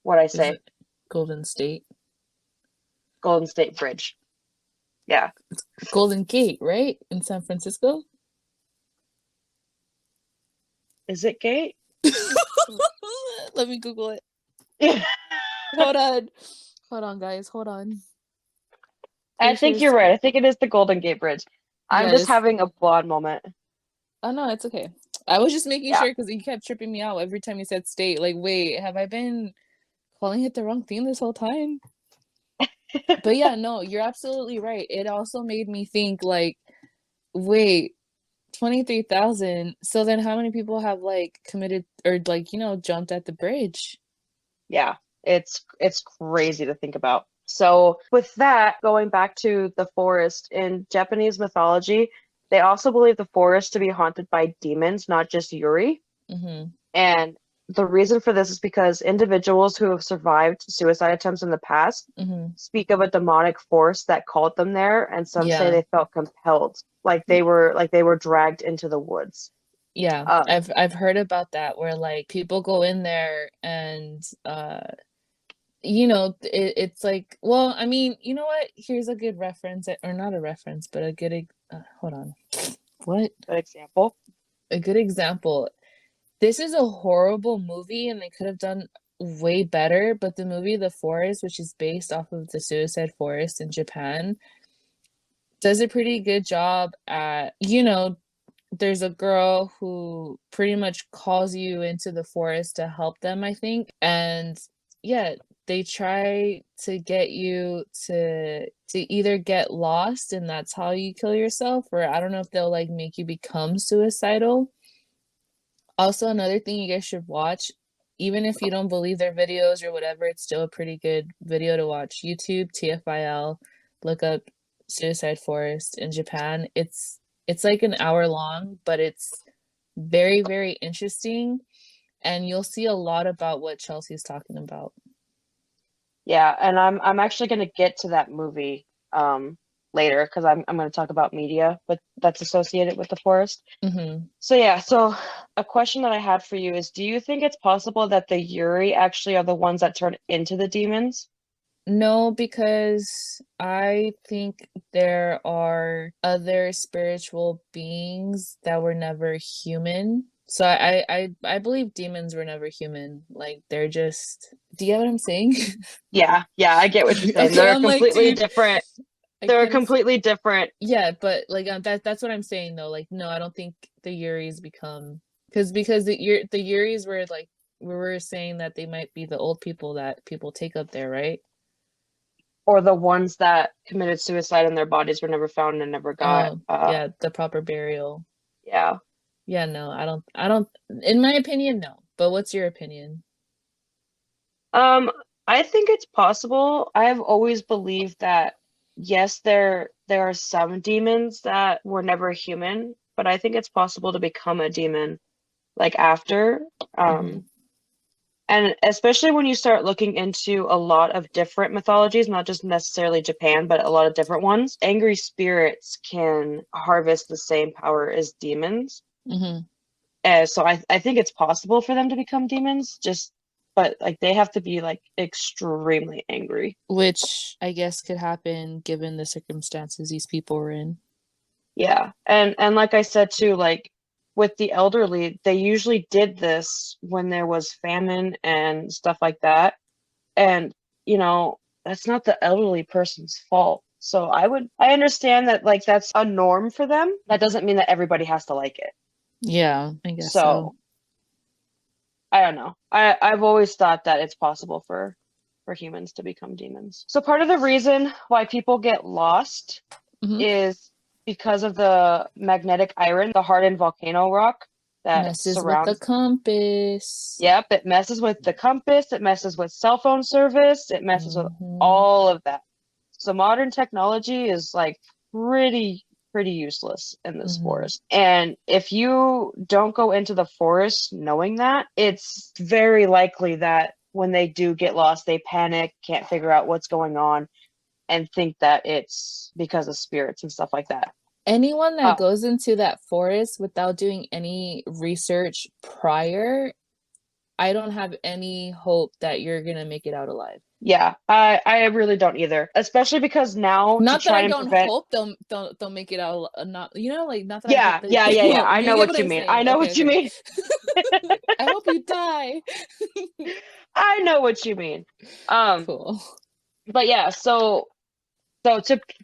What I Is say, it Golden State? Golden State Bridge. Yeah. Golden Gate, right? In San Francisco? Is it Gate? Let me Google it. Yeah. Hold on. Hold on, guys. Hold on. I Pretty sure think it's you're right. I think it is the Golden Gate Bridge. I'm just yes. having a blonde moment. Oh no, it's okay. I was just making Yeah. sure because you kept tripping me out every time you said state. Like, wait, have I been calling it the wrong thing this whole time. But yeah, no, you're absolutely right. It also made me think like, wait, 23,000. So then how many people have like committed or like, jumped at the bridge? Yeah, it's crazy to think about. So with that, going back to the forest in Japanese mythology, they also believe the forest to be haunted by demons, not just Yuri. Mm-hmm. And the reason for this is because individuals who have survived suicide attempts in the past Mm-hmm. speak of a demonic force that called them there, and some say Yeah. they felt compelled, like they were dragged into the woods. Yeah. Um, I've heard about that where like people go in there and it's like, well, I mean, you know what? Here's a good reference, or not a reference, but a good hold on. What? an example. A good example. This is a horrible movie and they could have done way better, but the movie The Forest, which is based off of the suicide forest in Japan, does a pretty good job at, there's a girl who pretty much calls you into the forest to help them, I think. And yeah, they try to get you to either get lost and that's how you kill yourself, or I don't know if they'll like make you become suicidal. Also, another thing you guys should watch, even if you don't believe their videos or whatever, it's still a pretty good video to watch. YouTube, TFIL, look up Suicide Forest in Japan. It's like an hour long, but it's very, very interesting, and you'll see a lot about what Chelsea's talking about. Yeah, and I'm actually going to get to that movie later because I'm going to talk about media, but that's associated with the forest. Mm-hmm. So yeah, so a question that I had for you is, do you think it's possible that the Yuri actually are the ones that turn into the demons? No, because I think there are other spiritual beings that were never human. So I believe demons were never human. Like they're just, do you get what I'm saying? Yeah, yeah, I get what you're saying. Okay, They're I'm like, completely dude, different. I They're couldn't. completely different. Yeah, but like that's what I'm saying though. Like, no, I don't think the Yuris become because the Yuris were like we were saying that they might be the old people that people take up there, right? Or the ones that committed suicide and their bodies were never found and never got Oh, yeah, the proper burial. yeah. Yeah, no, I don't, in my opinion, no. But what's your opinion? Um, I think it's possible. I've always believed that yes, there are some demons that were never human, but I think it's possible to become a demon like after. Mm-hmm. Um, and especially when you start looking into a lot of different mythologies, not just necessarily Japan, but a lot of different ones, angry spirits can harvest the same power as demons. Mm-hmm. So I think it's possible for them to become demons, just but like they have to be like extremely angry. Which I guess could happen given the circumstances these people were in. Yeah. And like I said too, like with the elderly, they usually did this when there was famine and stuff like that. And that's not the elderly person's fault. So I understand that like that's a norm for them. That doesn't mean that everybody has to like it. Yeah, I guess so. So I don't know. I've always thought that it's possible for humans to become demons. So part of the reason why people get lost Mm-hmm. is because of the magnetic iron, the hardened volcano rock that Messes with the surrounds. compass. Yep, it messes with the compass, it messes with cell phone service, it messes with Mm-hmm. all of that. So modern technology is like pretty useless in this Mm-hmm. forest. And if you don't go into the forest knowing that, it's very likely that when they do get lost, they panic, can't figure out what's going on, and think that it's because of spirits and stuff like that. Anyone that Uh, goes into that forest without doing any research prior, I don't have any hope that you're gonna make it out alive. yeah, I really don't either, especially because now to Not that try I and don't prevent. hope they'll make it out. Not like not that I hope Yeah, they. yeah, yeah, yeah. I You know get what what you I'm mean. I saying? know Okay, what you okay. mean. I hope you die. I know what you mean. Um, Cool. but yeah, so So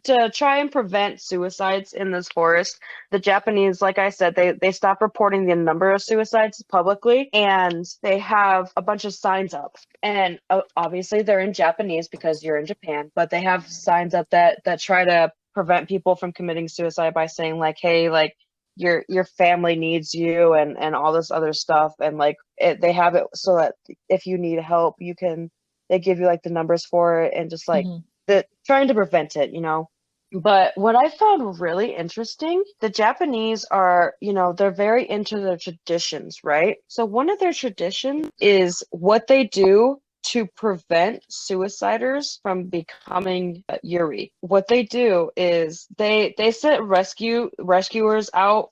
to try and prevent suicides in this forest, the Japanese, like I said, they stopped reporting the number of suicides publicly, and they have a bunch of signs up. And obviously they're in Japanese because you're in Japan, but they have signs up that try to prevent people from committing suicide by saying like, hey, like your family needs you and all this other stuff, and like they have it so that if you need help, you can they give you like the numbers for it and just like Hmm. the trying to prevent it, you know. But what I found really interesting, the Japanese are, you know, they're very into their traditions, right? So one of their traditions is what they do to prevent suiciders from becoming Yuri. What they do is they set rescuers out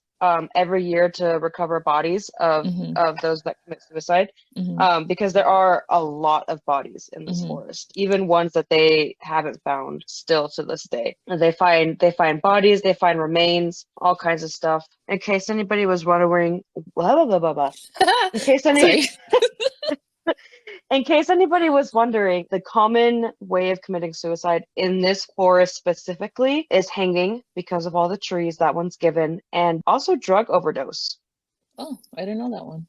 every year to recover bodies Hmm. of those that commit suicide, Hmm. because there are a lot of bodies in this Hmm. forest, even ones that they haven't found still to this day. And they find bodies, they find remains, all kinds of stuff. In case anybody was wondering, blah blah blah blah blah. In case any Sorry. in case anybody was wondering, the common way of committing suicide in this forest specifically is hanging because of all the trees that one's given, and also drug overdose. Oh, I didn't know that one.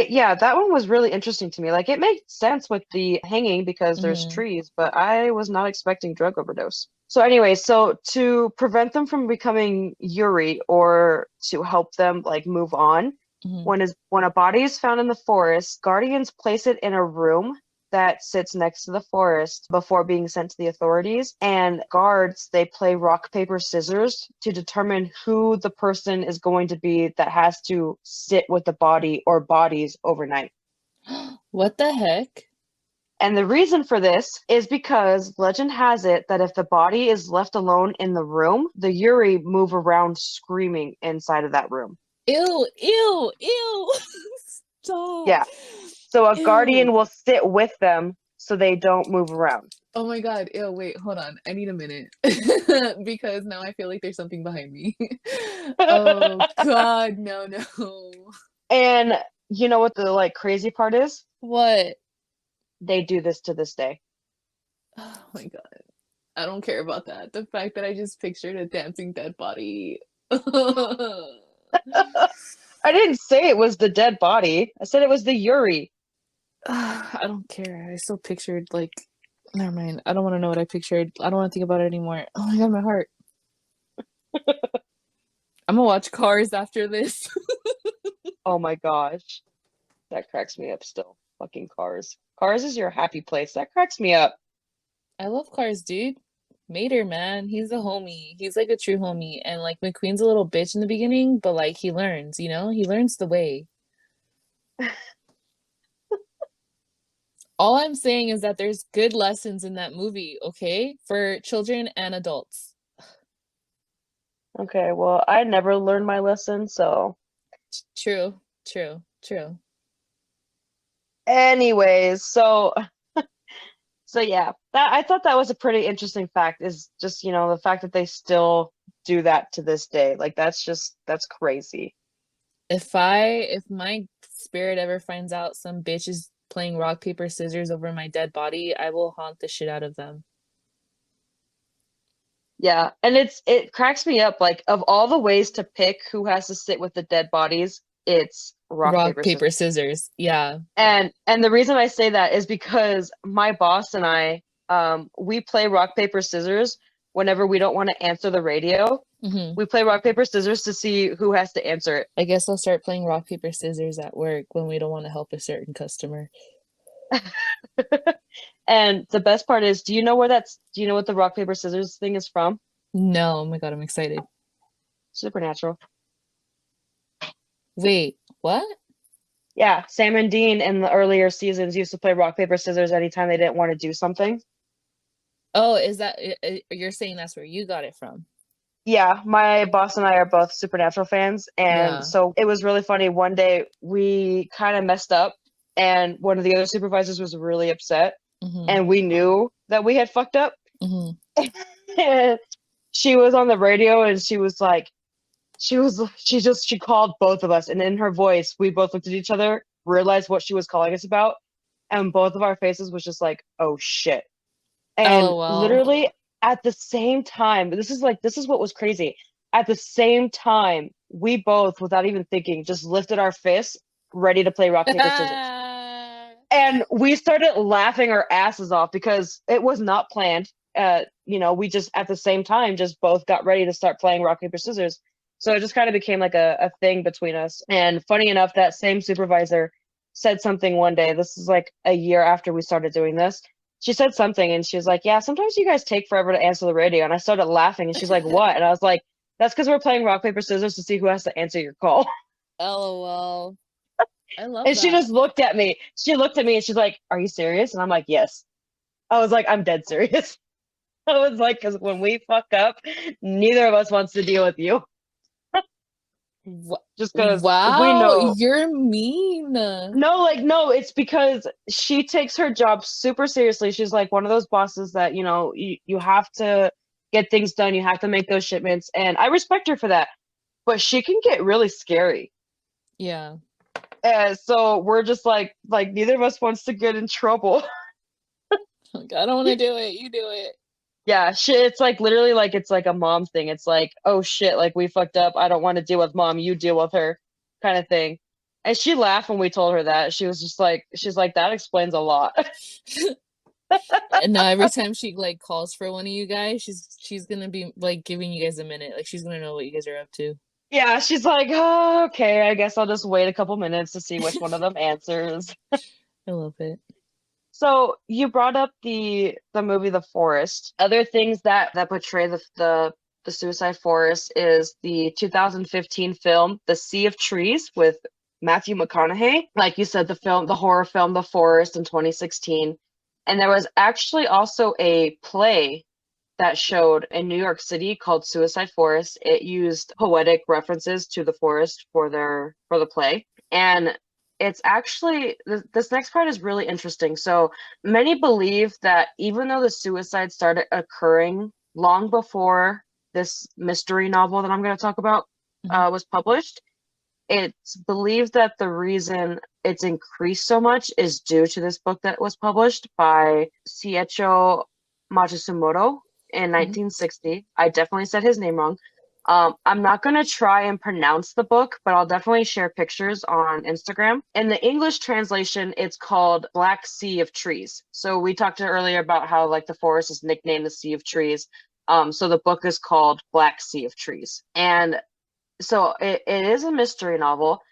Yeah, that one was really interesting to me. Like it makes sense with the hanging because there's Hmm. trees, but I was not expecting drug overdose. So anyway, so to prevent them from becoming Yuri or to help them like move on, Hmm. when a body is found in the forest, guardians place it in a room that sits next to the forest before being sent to the authorities. And guards, they play rock, paper, scissors to determine who the person is going to be that has to sit with the body or bodies overnight. What the heck? And the reason for this is because legend has it that if the body is left alone in the room, the Yuri move around screaming inside of that room. Ew, ew, ew. Stop. Yeah. So a Ew. guardian will sit with them so they don't move around. Oh my God. Ew, wait, hold on. I need a minute. Because now I feel like there's something behind me. Oh God, no, no. And you know what the like crazy part is? What? They do this to this day. Oh my God. I don't care about that. The fact that I just pictured a dancing dead body. I didn't say it was the dead body. I said it was the Yuri. I don't care. I still pictured like never mind. I don't want to know what I pictured. I don't want to think about it anymore. Oh my God, my heart. I'm gonna watch Cars after this. Oh my gosh. That cracks me up still. Fucking Cars. Cars is your happy place. That cracks me up. I love Cars, dude. Mater, man, he's a homie. He's like a true homie. And like McQueen's a little bitch in the beginning, but like he learns, you know? He learns the way. All I'm saying is that there's good lessons in that movie, okay? For children and adults. Okay, well, I never learned my lesson, so True, true, true. anyways, so yeah, that I thought that was a pretty interesting fact is just, you know, the fact that they still do that to this day. Like that's crazy. If my spirit ever finds out some bitch is playing rock, paper, scissors over my dead body, I will haunt the shit out of them. Yeah, and it cracks me up like of all the ways to pick who has to sit with the dead bodies, it's rock Rock, paper paper, scissors. scissors. Yeah. And the reason I say that is because my boss and I, we play rock paper scissors whenever we don't want to answer the radio. Hmm. We play rock paper scissors to see who has to answer it. I guess I'll start playing rock, paper, scissors at work when we don't want to help a certain customer. And the best part is, do you know what the rock paper scissors thing is from? No, oh my God, I'm excited. Supernatural. Wait, what? Yeah, Sam and Dean in the earlier seasons used to play rock paper scissors anytime they didn't want to do something. Oh, is that you're saying that's where you got it from? Yeah, my boss and I are both Supernatural fans, and Yeah. so it was really funny. One day we kind of messed up, and one of the other supervisors was really upset, Hmm. and we knew that we had fucked up. Hmm. And she was on the radio, and she called both of us, and in her voice, we both looked at each other, realized what she was calling us about, and both of our faces was just like, "Oh shit." And LOL. literally at the same time, this is what was crazy. At the same time, we both, without even thinking, just lifted our fists, ready to play rock, paper, scissors. And we started laughing our asses off because it was not planned. We just at the same time just both got ready to start playing rock, paper, scissors. So it just kind of became like a thing between us. And funny enough, that same supervisor said something one day. This is like a year after we started doing this. She said something and she was like, "Yeah, sometimes you guys take forever to answer the radio." And I started laughing and she's like, "What?" And I was like, "That's because we're playing rock, paper, scissors to see who has to answer your call." LOL. I love And she that. just looked at me. She looked at me and she's like, "Are you serious?" And I'm like, "Yes." I was like, "I'm dead serious." I was like, because when we fuck up, neither of us wants to deal with you. Just because we Wow, know. you're mean. No, like, no, it's because she takes her job super seriously. She's like one of those bosses that, you have to get things done. You have to make those shipments. And I respect her for that. But she can get really scary. Yeah. And so we're just like neither of us wants to get in trouble. Like, I don't want to do it. You do it. Yeah, shit, it's like literally like it's like a mom thing. It's like, oh shit, like we fucked up. I don't want to deal with mom. You deal with her, kind of thing. And she laughed when we told her that. She was just like, she's like, that explains a lot. And now every time she like calls for one of you guys, she's gonna be like giving you guys a minute. Like she's gonna know what you guys are up to. Yeah, she's like, oh, okay, I guess I'll just wait a couple minutes to see which one of them answers. I love it. So you brought up the movie The Forest. Other things that portray the suicide forest is the 2015 film The Sea of Trees with Matthew McConaughey. Like you said, the horror film The Forest in 2016. And there was actually also a play that showed in New York City called Suicide Forest. It used poetic references to the forest for the play. And it's actually this next part is really interesting. So many believe that even though the suicide started occurring long before this mystery novel that I'm going to talk about Mhm. was published, it's believed that the reason it's increased so much is due to this book that was published by Seiichi Matsumoto in Mhm. 1960. I definitely said his name wrong. I'm not going to try and pronounce the book, but I'll definitely share pictures on Instagram. In the English translation, it's called Black Sea of Trees. So we talked earlier about how like the forest is nicknamed the Sea of Trees. So the book is called Black Sea of Trees. And so it is a mystery novel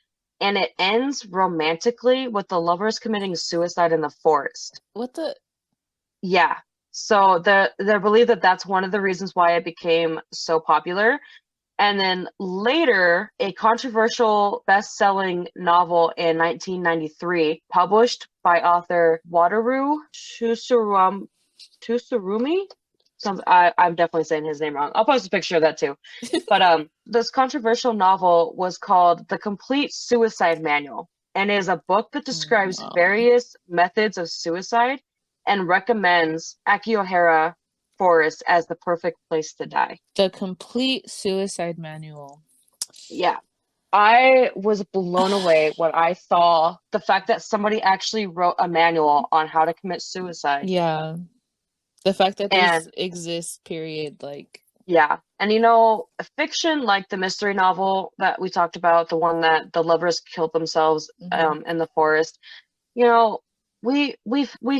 and it ends romantically with the lovers committing suicide in the forest. What the? Yeah. So they believe that that's one of the reasons why it became so popular. And then later, a controversial best-selling novel in 1993, published by author Wataru Tsurumi. I'm definitely saying his name wrong. I'll post a picture of that too. But this controversial novel was called The Complete Suicide Manual and is a book that Oh, describes no. various methods of suicide and recommends Aokigahara Forest as the perfect place to die. The Complete Suicide Manual. Yeah. I was blown away when I saw the fact that somebody actually wrote a manual on how to commit suicide. Yeah. The fact that this And exists, period. Like, yeah. And fiction like the mystery novel that we talked about, the one that the lovers killed themselves mhm. in the forest, you know, we've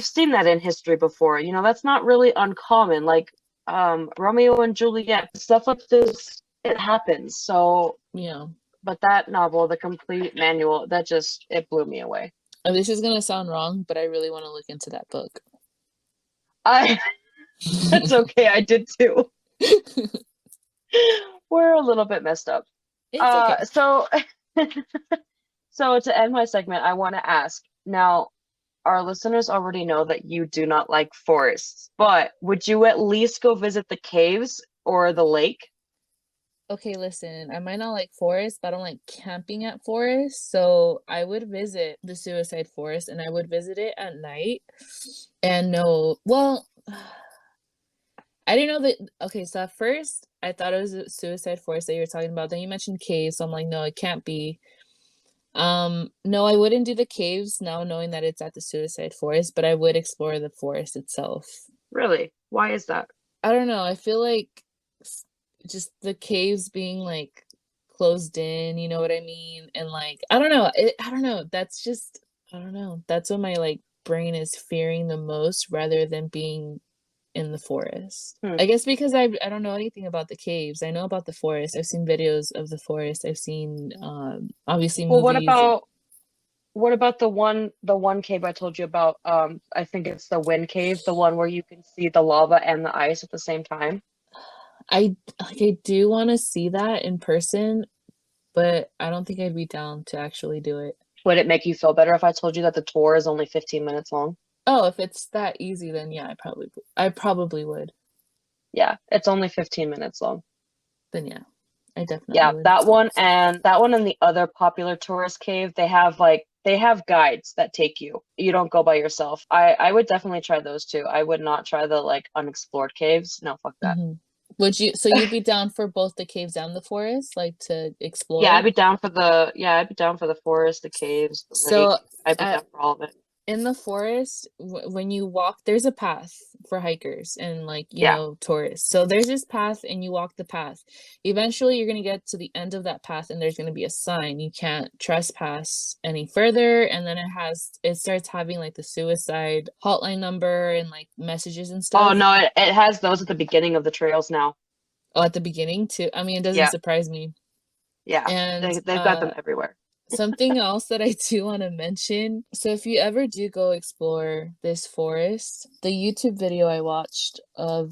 seen that in history before. That's not really uncommon. Like Romeo and Juliet, stuff like this, it happens. So, Yeah. but that novel, The Complete Manual, that just it blew me away. And this is gonna sound wrong, but I really want to look into that book. I That's okay, I did too. We're a little bit messed up. It's okay. So so to end my segment, I want to ask now, our listeners already know that you do not like forests, but would you at least go visit the caves or the lake? Okay, listen, I might not like forests, but I don't like camping at forests. So I would visit the suicide forest and I would visit it at night. And no, well, I didn't know that. Okay, so at first I thought it was a suicide forest that you were talking about. Then you mentioned caves, so I'm like, no, it can't be. No, I wouldn't do the caves now knowing that it's at the suicide forest, but I would explore the forest itself. Really? Why is that? I don't know. I feel like just the caves being like closed in, you know what I mean? And like I don't know. I don't know. That's just I don't know. That's what my like brain is fearing the most rather than being in the forest. Hmm. I guess because I don't know anything about the caves. I know about the forest. I've seen videos of the forest. I've seen obviously Well, movies. what about the one cave I told you about? I think it's the Wind Cave, the one where you can see the lava and the ice at the same time. I do want to see that in person, but I don't think I'd be down to actually do it. Would it make you feel better if I told you that the tour is only 15 minutes long? Oh, if it's that easy, then yeah, I probably would. Yeah, it's only 15 minutes long. Then yeah, I definitely Yeah, would. that one and the other popular tourist cave, they have guides that take you. You don't go by yourself. I would definitely try those too. I would not try the like unexplored caves. No, fuck that. Hmm. Would you, so you'd be down for both the caves and the forest, like to Yeah, explore? I'd be down for the forest, the caves, the So lake. I'd be at down for all of it. in the forest when you walk there's a path for hikers and like Yeah. tourists, so there's this path and you walk the path. Eventually you're going to get to the end of that path and there's going to be a sign you can't trespass any further, and then it starts having like the suicide hotline number and like messages and Oh stuff. no, it has those at the beginning of the trails now. Oh, at the beginning too. I mean, it doesn't Yeah, surprise me. yeah. And They've got them everywhere. something else that I do want to mention. So if you ever do go explore this forest, the YouTube video I watched of,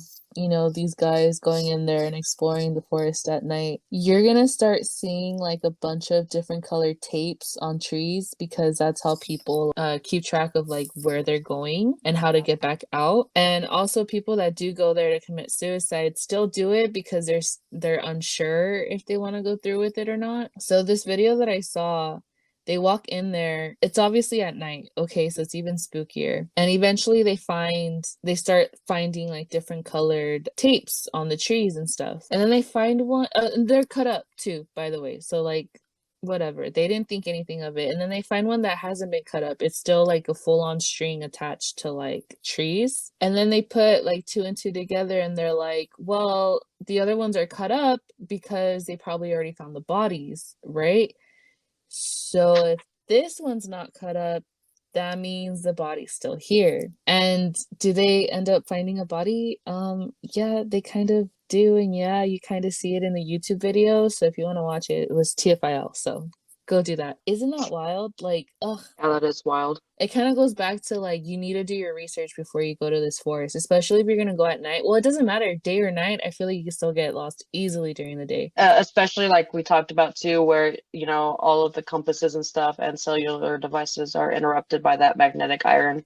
these guys going in there and exploring the forest at night, you're gonna start seeing like a bunch of different colored tapes on trees because that's how people keep track of like where they're going and how to get back out. And also people that do go there to commit suicide still do it because they're unsure if they want to go through with it or not. So this video that I saw, they walk in there. It's obviously at night. Okay, so it's even spookier. And eventually they start finding like different colored tapes on the trees and stuff. And then they find one, and they're cut up too, by the way. So like whatever. They didn't think anything of it. And then they find one that hasn't been cut up. It's still like a full-on string attached to like trees. And then they put like two and two together and they're like, well, the other ones are cut up because they probably already found the bodies, right? So if this one's not cut up, that means the body's still here. And do they end up finding a body? Yeah, they kind of do, and yeah, you kind of see it in the YouTube video. So if you want to watch it, it was TFIL. So go do that. Isn't that wild? Like, ugh, Yeah, that is wild. it kind of goes back to like you need to do your research before you go to this forest, especially if you're gonna go at night. Well, it doesn't matter, day or night. I feel like you can still get lost easily during the day. Especially like we talked about too, where all of the compasses and stuff and cellular devices are interrupted by that magnetic iron.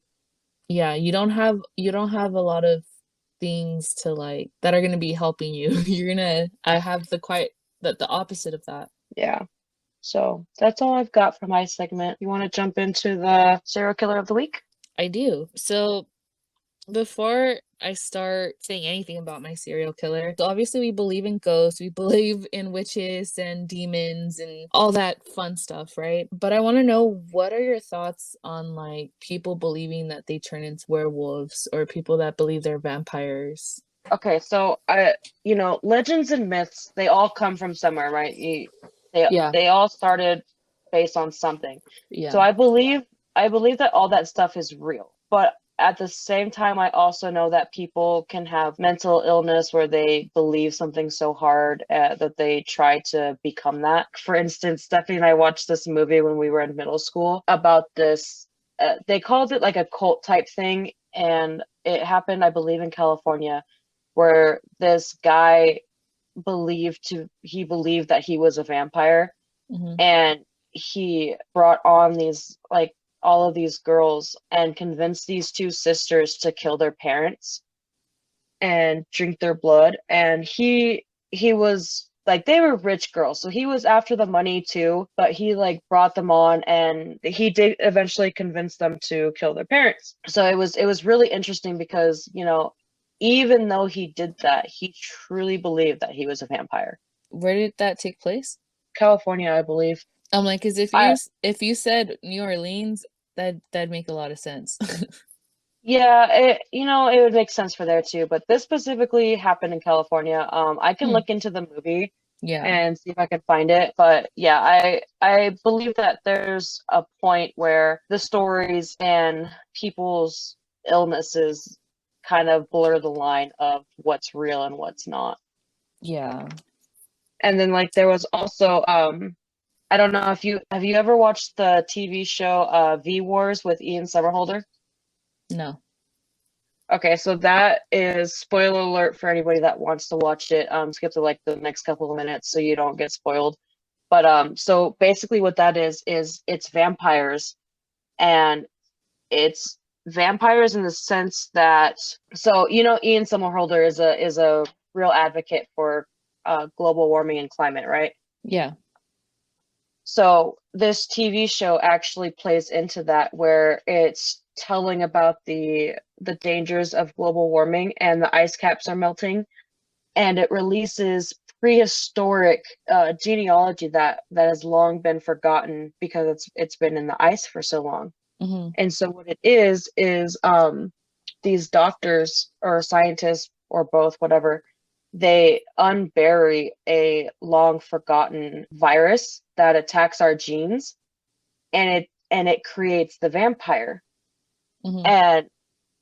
Yeah, you don't have a lot of things to like that are gonna be helping you. I have the opposite of that. Yeah. So that's all I've got for my segment. You want to jump into the serial killer of the week? I do. So before I start saying anything about my serial killer, so obviously we believe in ghosts, we believe in witches and demons and all that fun stuff, right? But I want to know, what are your thoughts on like people believing that they turn into werewolves or people that believe they're vampires? Okay, so legends and myths, they all come from somewhere, right? They Yeah, they all started based on something. So yeah. I believe that all that stuff is real. But at the same time, I also know that people can have mental illness where they believe something so hard that they try to become that. For instance, Stephanie and I watched this movie when we were in middle school about this. They called it like a cult type thing, and it happened, I believe, in California, where this guy he believed that he was a vampire, Hmm. and he brought on these like all of these girls and convinced these two sisters to kill their parents and drink their blood. And he was like, they were rich girls, so he was after the money too, but he like brought them on and he did eventually convince them to kill their parents. So it was really interesting because even though he did that, he truly believed that he was a vampire. Where did that take place? California, I believe. I'm like, because I if you said New Orleans, that'd make a lot of sense. Yeah, it would make sense for there too, but this specifically happened in California. I can Hmm. look into the movie Yeah. and see if I can find it, but yeah, I believe that there's a point where the stories and people's illnesses kind of blur the line of what's real and what's not. Yeah. And then like there was also I don't know if you have you ever watched the TV show V Wars with Ian Somerhalder? No. Okay, so that is spoiler alert for anybody that wants to watch it. Skip to like the next couple of minutes so you don't get spoiled. But so basically what that is it's vampires, and it's vampires in the sense that, so Ian Somerhalder is a real advocate for global warming and climate, right? Yeah. So this TV show actually plays into that, where it's telling about the dangers of global warming and the ice caps are melting, and it releases prehistoric genealogy that has long been forgotten because it's been in the ice for so long. Hmm. And so what it is these doctors or scientists or both, whatever, they unbury a long forgotten virus that attacks our genes, and it creates the vampire. Hmm. And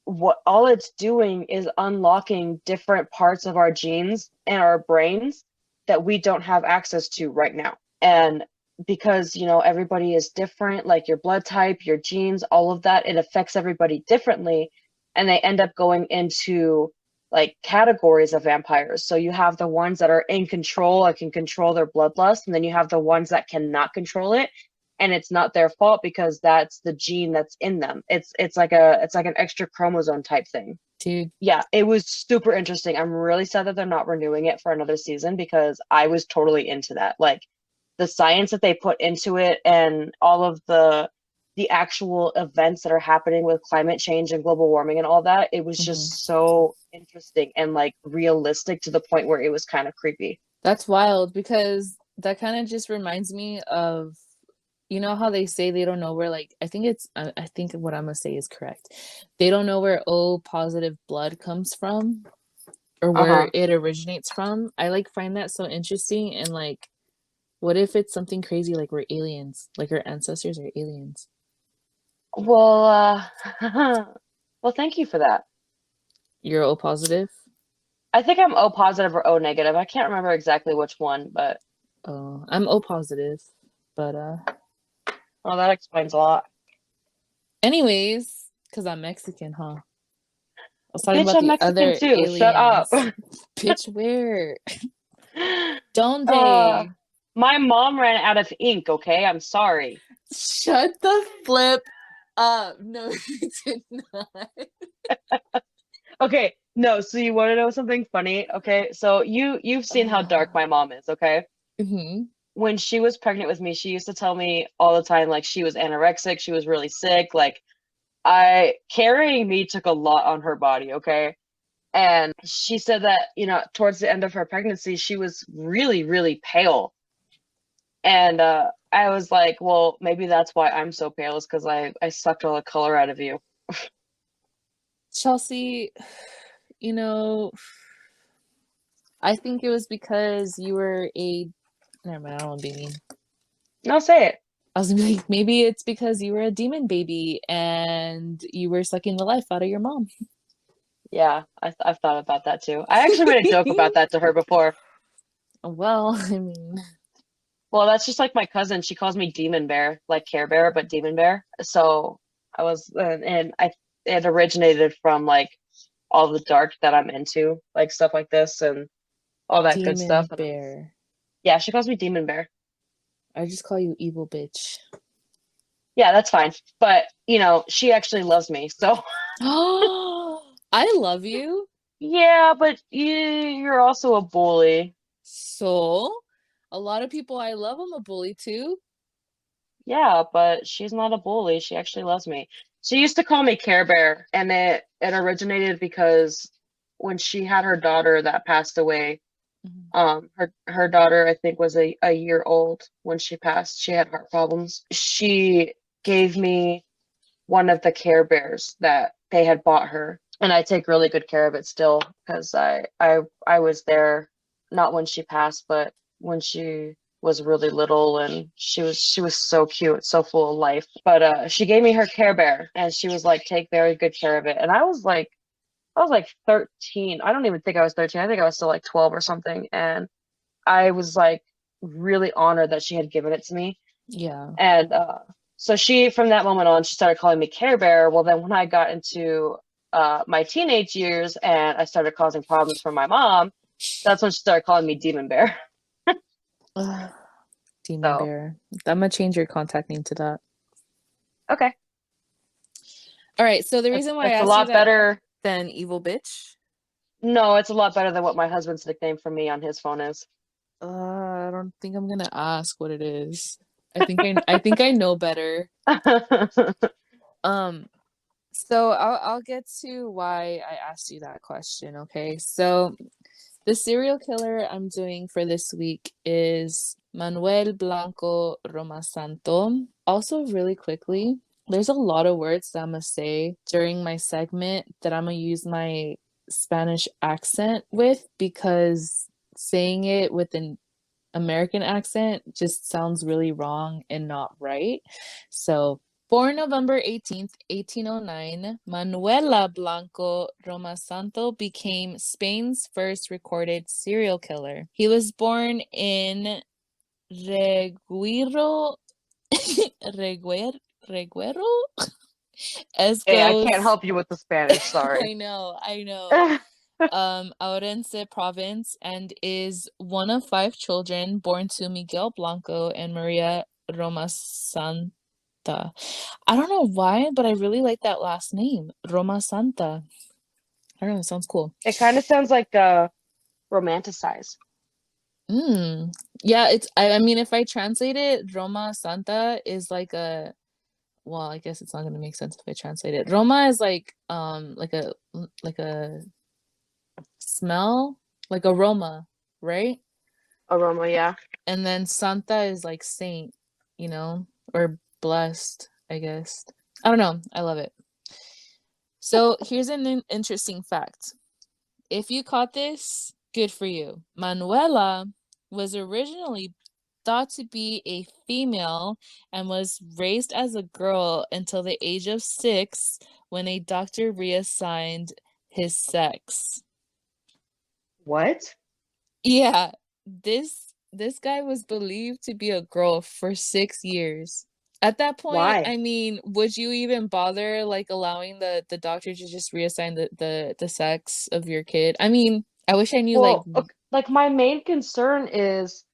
what all it's doing is unlocking different parts of our genes and our brains that we don't have access to right now. And because, everybody is different, like your blood type, your genes, all of that, it affects everybody differently. And they end up going into like categories of vampires. So you have the ones that are in control, and can control their bloodlust, and then you have the ones that cannot control it, and it's not their fault because that's the gene that's in them. It's like an extra chromosome type thing. Dude. Yeah, it was super interesting. I'm really sad that they're not renewing it for another season because I was totally into that. Like the science that they put into it and all of the actual events that are happening with climate change and global warming and all that, it was Hmm. just so interesting and like realistic to the point where it was kind of creepy. That's wild because that kind of just reminds me of, you know how they say they don't know where, like, I think what I'm gonna say is correct. They don't know where O positive blood comes from or where Uh-huh. it originates from. I like find that so interesting, and like, what if it's something crazy like we're aliens, like our ancestors are aliens? Well, well, thank you for that. You're O positive? I think I'm O positive or O negative. I can't remember exactly which one, but Oh, I'm O positive. But well, that explains a lot. anyways, because I'm Mexican, huh? I was talking Bitch, about I'm the Mexican other too. Shut up. aliens. Bitch, where? Uh, Donde? my mom ran out of ink, okay? I'm sorry. Shut the flip up. No, you did not. Okay, no, so you want to know something funny? Okay, so you've seen how dark my mom is, okay? Hmm. When she was pregnant with me, she used to tell me all the time like she was anorexic, she was really sick, like I carrying me took a lot on her body, okay? And she said that, towards the end of her pregnancy, she was really, really pale. And I was like, well, maybe that's why I'm so pale, is because I sucked all the color out of you. Chelsea, you know, I think it was because you were a. Never mind, I don't want to be mean. No, say it. I was gonna be like, maybe it's because you were a demon baby and you were sucking the life out of your mom. Yeah, I've thought about that too. I actually made a joke about that to her before. Well, I mean, Well, that's just like my cousin. She calls me Demon Bear, like Care Bear, but Demon Bear. So I was, and I it originated from like all the dark that I'm into, like stuff like this and all that good stuff. demon And bear. yeah, she calls me Demon Bear. I just call you evil bitch. Yeah, that's fine. But, she actually loves me. So, Oh, I love you. yeah, but you're also a bully. So, a lot of people I love, I'm a bully too. Yeah, but she's not a bully. She actually loves me. She used to call me Care Bear, and it originated because when she had her daughter that passed away, Mhm. her daughter, I think, was a year old when she passed. She had heart problems. She gave me one of the Care Bears they had bought her, and I take really good care of it still because I was there not when she passed, but when she was really little, and she was so cute, so full of life. But she gave me her Care Bear, and she was like, take very good care of it. And I was like 13. I don't even think I was 13. I think I was still like 12 or something. And I was like really honored that she had given it to me. Yeah. And so she, from that moment on, she started calling me Care Bear. Well, then when I got into my teenage years and I started causing problems for my mom, that's when she started calling me Demon Bear. Ugh, Demon So, Bear. I'm gonna change your contact name to that. okay. All right. So the It's, reason why I it's a asked you lot that, better. then evil bitch. No, it's a lot better than what my husband's nickname for me on his phone is. I don't think I'm gonna ask what it is. I think I know better. Um, so I'll get to why I asked you that question, okay? So the serial killer I'm doing for this week is Manuel Blanco Romasanto. Also, really quickly, there's a lot of words that I'm gonna say during my segment that I'm gonna use my Spanish accent with because saying it with an American accent just sounds really wrong and not right. So, born November 18th, 1809, Manuela Blanco Romasanto became Spain's first recorded serial killer. He was born in Reguero, Reguero, Hey, I can't Escos. help you with the Spanish, sorry. I know. Ourense province and is one of five children born to Miguel Blanco and Maria Romasanta. I don't know why, but I really like that last name, Romasanta. I don't know, it sounds cool. It kind of sounds like romanticized. Mm. Yeah, I mean if I translate it, Roma Santa is like a well, I guess it's not gonna make sense if I translate it. Roma is like a smell, like aroma, right? Aroma, yeah. And then Santa is like saint, or blessed, I guess. I don't know. I love it. So here's an interesting fact. If you caught this, good for you. Manuela was originally thought to be a female and was raised as a girl until the age of 6 when a doctor reassigned his sex. What? Yeah, this guy was believed to be a girl for 6 years. At that point, Why? I mean, would you even bother like allowing the doctor to just reassign the sex of your kid? I mean, I wish I knew like Well, ok- like my main concern is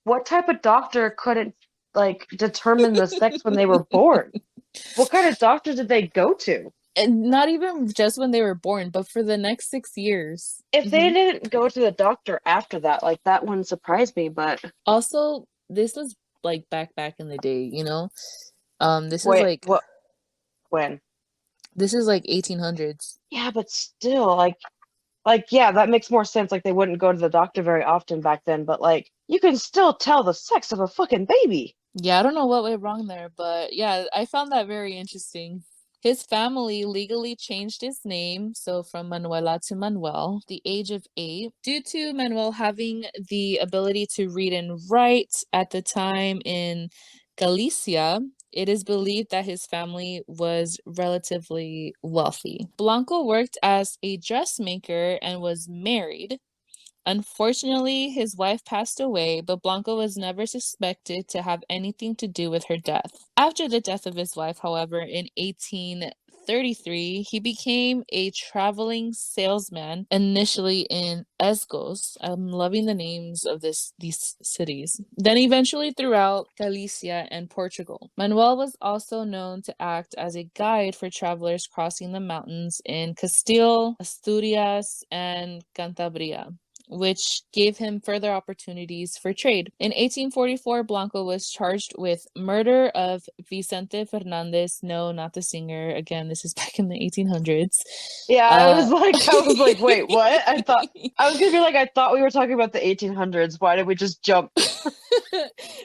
what type of doctor couldn't like determine the sex when they were born? What kind of doctor did they go to? and not even just when they were born, but for the next 6 years. If they Mhm. didn't go to the doctor after that, like that wouldn't surprise me, but Also, this was like back in the day, you know? This is wait, like what when? 1800s. Yeah, but still, like yeah, that makes more sense. Like they wouldn't go to the doctor very often back then, but like you can still tell the sex of a fucking baby. Yeah, I don't know what went wrong there, but yeah, I found that very interesting. His family legally changed his name, so from Manuela to Manuel, the age of 8, due to Manuel having the ability to read and write at the time in Galicia. It is believed that his family was relatively wealthy. Blanco worked as a dressmaker and was married. Unfortunately, his wife passed away, but Blanco was never suspected to have anything to do with her death. After the death of his wife, however, in 1833, he became a traveling salesman, initially in Escos. I'm loving the names of these cities. Then eventually throughout Galicia and Portugal. Manuel was also known to act as a guide for travelers crossing the mountains in Castile, Asturias, and Cantabria, which gave him further opportunities for trade. In 1844, Blanco was charged with murder of Vicente Fernandez. No, not the singer. Again, this is back in the 1800s. Yeah, Uh, I was like, wait, what? I was gonna be like, I thought we were talking about the 1800s. Why did we just jump?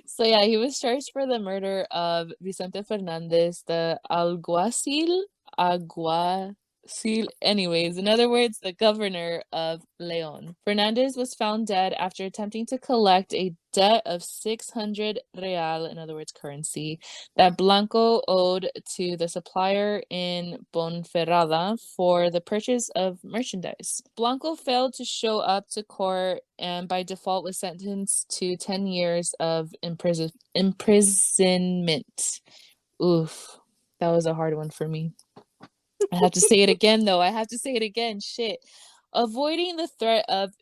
so yeah, he was charged for the murder of Vicente Fernandez, the alguacil. See, anyways, in other words, the governor of Leon. Fernandez was found dead after attempting to collect a debt of 600 real, in other words, currency, that Blanco owed to the supplier in Bonferrada for the purchase of merchandise. Blanco failed to show up to court and by default was sentenced to 10 years of imprisonment. Oof, that was a hard one for me. I have to say it again, though. I have to say it again. Shit. Avoiding the threat of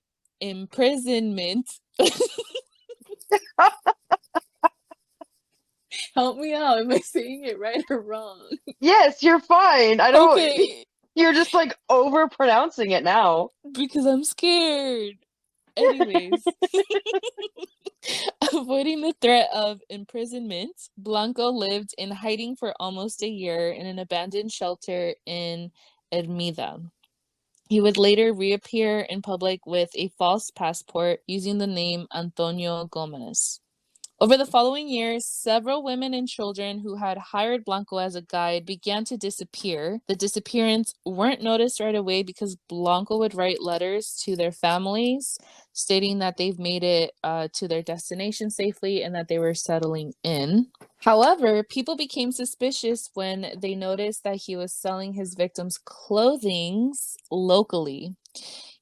imprisonment. Help me out. Am I saying it right or wrong? Yes, you're fine. I don't. Okay. You're just like over pronouncing it now. Because I'm scared. Anyways. Avoiding the threat of imprisonment, Blanco lived in hiding for almost a year in an abandoned shelter in Ermida. He would later reappear in public with a false passport using the name Antonio Gomez. Over the following years, several women and children who had hired Blanco as a guide began to disappear. The disappearance weren't noticed right away because Blanco would write letters to their families stating that they've made it to their destination safely and that they were settling in. However, people became suspicious when they noticed that he was selling his victims' clothing locally.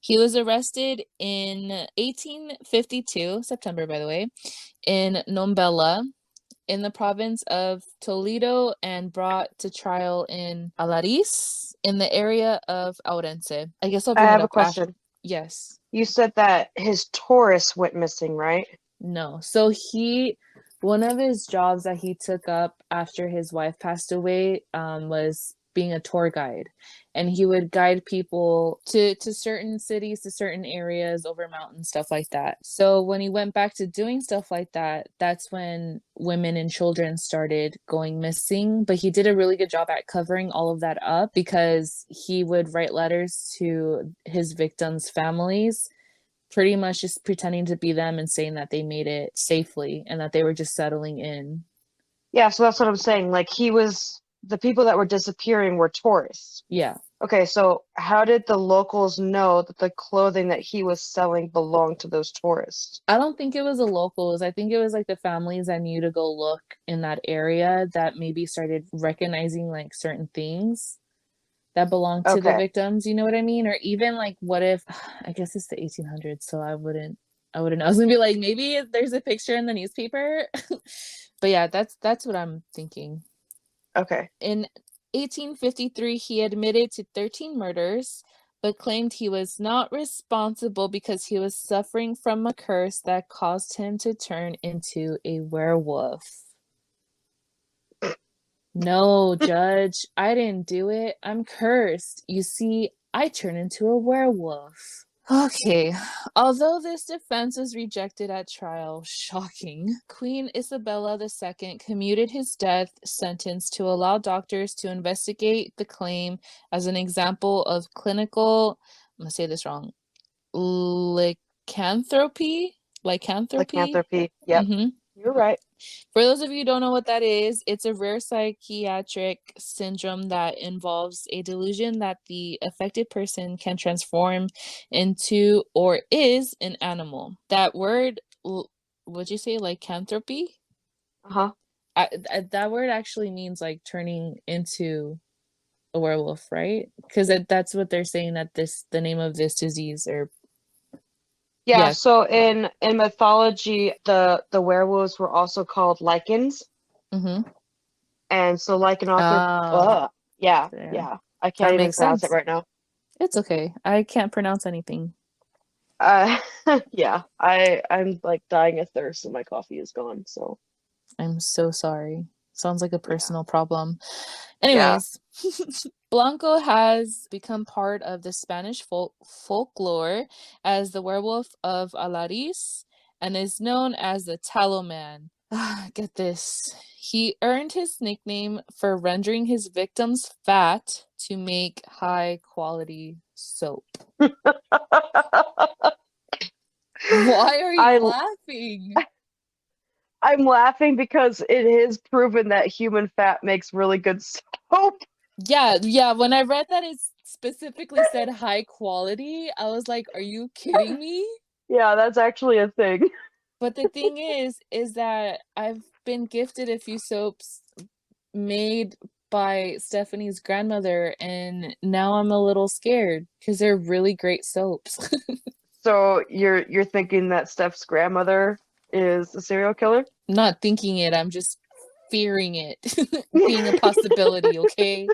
He was arrested in 1852, September, by the way, in Nombela, in the province of Toledo, and brought to trial in Alaris, in the area of Ourense. I guess I'll I bring it have a up after. question. Yes. You said that his Taurus went missing, right? No. So one of his jobs that he took up after his wife passed away was being a tour guide, and he would guide people to certain cities, to certain areas, over mountains, stuff like that. So when he went back to doing stuff like that, that's when women and children started going missing. But he did a really good job at covering all of that up because he would write letters to his victims' families, pretty much just pretending to be them and saying that they made it safely and that they were just settling in. Yeah, so that's what I'm saying. Like the people that were disappearing were tourists. Yeah. Okay, so how did the locals know that the clothing that he was selling belonged to those tourists? I don't think it was the locals. I think it was like the families that knew to go look in that area that maybe started recognizing like certain things that belonged to the Okay. victims, you know what I mean? Or even like, what if, I guess it's the 1800s, so I wouldn't know. I was gonna be like, maybe there's a picture in the newspaper. But yeah, that's what I'm thinking. Okay. In 1853, he admitted to 13 murders, but claimed he was not responsible because he was suffering from a curse that caused him to turn into a werewolf. No, Judge, I didn't do it. I'm cursed. You see, I turned into a werewolf. Okay, although this defense was rejected at trial, shocking, Queen Isabella II commuted his death sentence to allow doctors to investigate the claim as an example of clinical, I'm gonna say this wrong, lycanthropy? Lycanthropy? Lycanthropy. Yep. Mm-hmm. You're right. For those of you who don't know what that is, it's a rare psychiatric syndrome that involves a delusion that the affected person can transform into or is an animal. That word, would you say lycanthropy? Uh-huh. That word actually means like turning into a werewolf, right? Because that's what they're saying that the name of this disease, or Yeah, yeah. so in mythology, the werewolves were also called lycans. Mm-hmm. And so Oh, yeah, yeah. yeah. I can't That even makes pronounce it sense. right now. It's okay. I can't pronounce anything. Uh yeah, I'm like dying of thirst and my coffee is gone, so I'm so sorry. Sounds like a yeah. personal problem. Yeah. Anyways, Blanco has become part of the Spanish folklore as the werewolf of Alaris and is known as the Tallow Man. Get this. He earned his nickname for rendering his victims fat to make high quality soap. Why are you I laughing? I'm laughing because it is proven that human fat makes really good soap. Yeah, when I read that, it specifically said high quality. I was like, are you kidding me? Yeah, that's actually a thing. But the thing is that I've been gifted a few soaps made by Stephanie's grandmother, and now I'm a little scared because they're really great soaps. So you're thinking that Steph's grandmother is a serial killer? Not thinking it, I'm just fearing it being a possibility, okay?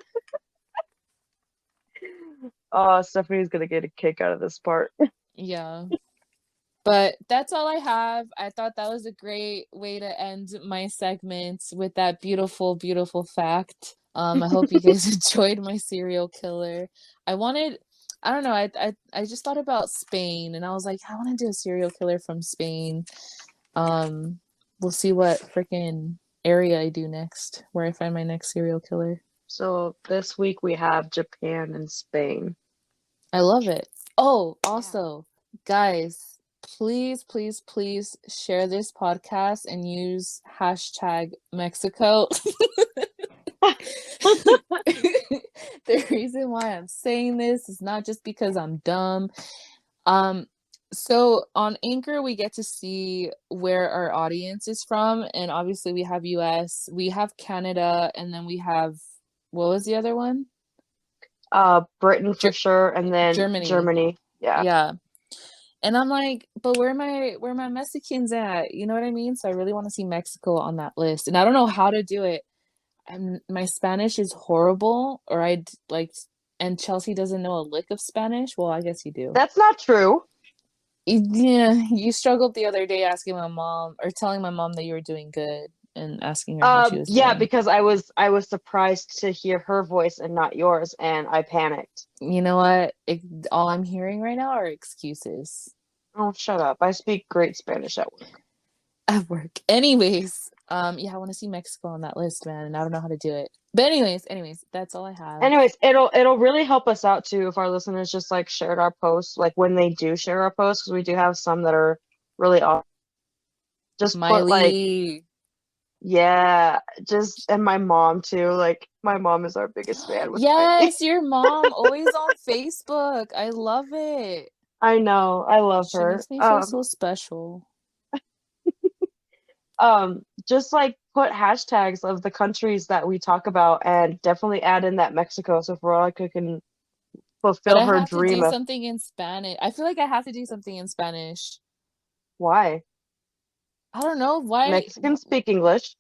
Oh, Stephanie's gonna get a kick out of this part. Yeah. But that's all I have. I thought that was a great way to end my segment with that beautiful, beautiful fact. I hope you guys enjoyed my serial killer. I don't know, I just thought about Spain and I was like, I want to do a serial killer from Spain. We'll see what freaking area I do next, where I find my next serial killer. So this week we have Japan and Spain. I love it. Oh, also, guys, please, please, please share this podcast and use hashtag Mexico. The reason why I'm saying this is not just because I'm dumb. So on Anchor, we get to see where our audience is from, and obviously we have US, we have Canada, and then we have, what was the other one? Britain for sure, and then Germany. Yeah. Yeah. And I'm like, but where my Mexicans at? You know what I mean? So I really want to see Mexico on that list. And I don't know how to do it. My Spanish is horrible, or and Chelsea doesn't know a lick of Spanish. Well, I guess you do. That's not true. Yeah, you struggled the other day asking my mom or telling my mom that you were doing good and asking her how she was Yeah, doing. because I was surprised to hear her voice and not yours, and I panicked. You know what? All I'm hearing right now are excuses. Oh, shut up. I speak great Spanish at work. At work. Anyways, yeah, I want to see Mexico on that list, man, and I don't know how to do it. But anyways, that's all I have. Anyways, it'll really help us out too if our listeners just like shared our posts, like when they do share our posts, because we do have some that are really awesome. Just put like, Miley. yeah, and my mom too. Like my mom is our biggest fan with Yes, your mom always on Facebook. I love it. I know, I love She her. makes me feel so special. Just like put hashtags of the countries that we talk about, and definitely add in that Mexico, so Veronica can But fulfill I her have to dream do of something in Spanish. I feel like I have to do something in Spanish. why I don't know why. Mexicans speak English.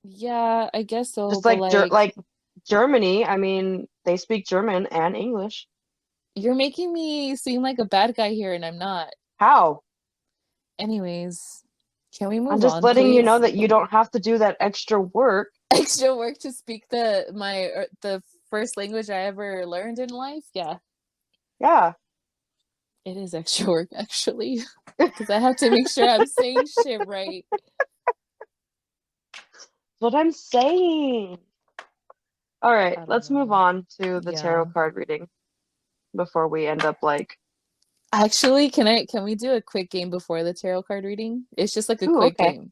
Yeah, I guess so. Just But like Germany, I mean, they speak German and English. you're making me seem like a bad guy here, and I'm not. How? Anyways, can we move I'm just on, letting you know please? that you don't have to do that extra work. Extra work to speak the first language I ever learned in life. Yeah, Yeah. it is extra work actually, because I have to make sure I'm saying shit right. What I'm saying. All right, I don't let's move know. on to the tarot Yeah. card reading before we end up like. Actually, can we do a quick game before the tarot card reading? It's just like a Ooh, quick okay. game.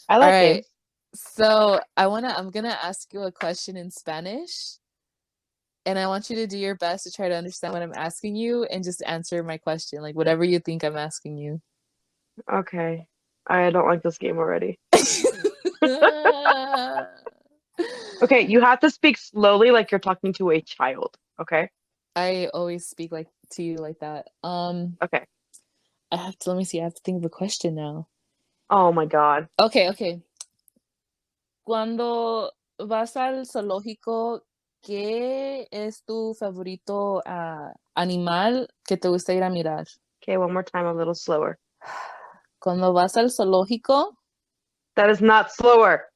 I All like right. games. So I'm gonna ask you a question in Spanish, and I want you to do your best to try to understand what I'm asking you and just answer my question, like whatever you think I'm asking you. Okay. I don't like this game already. Okay, you have to speak slowly like you're talking to a child, okay? I always speak like to you like that. Okay. Let me see, I have to think of a question now. Oh my God. Okay. Cuando vas al zoológico, ¿qué es tu favorito animal que te gusta ir a mirar? Okay, one more time, a little slower. Cuando vas al zoológico. That is not slower.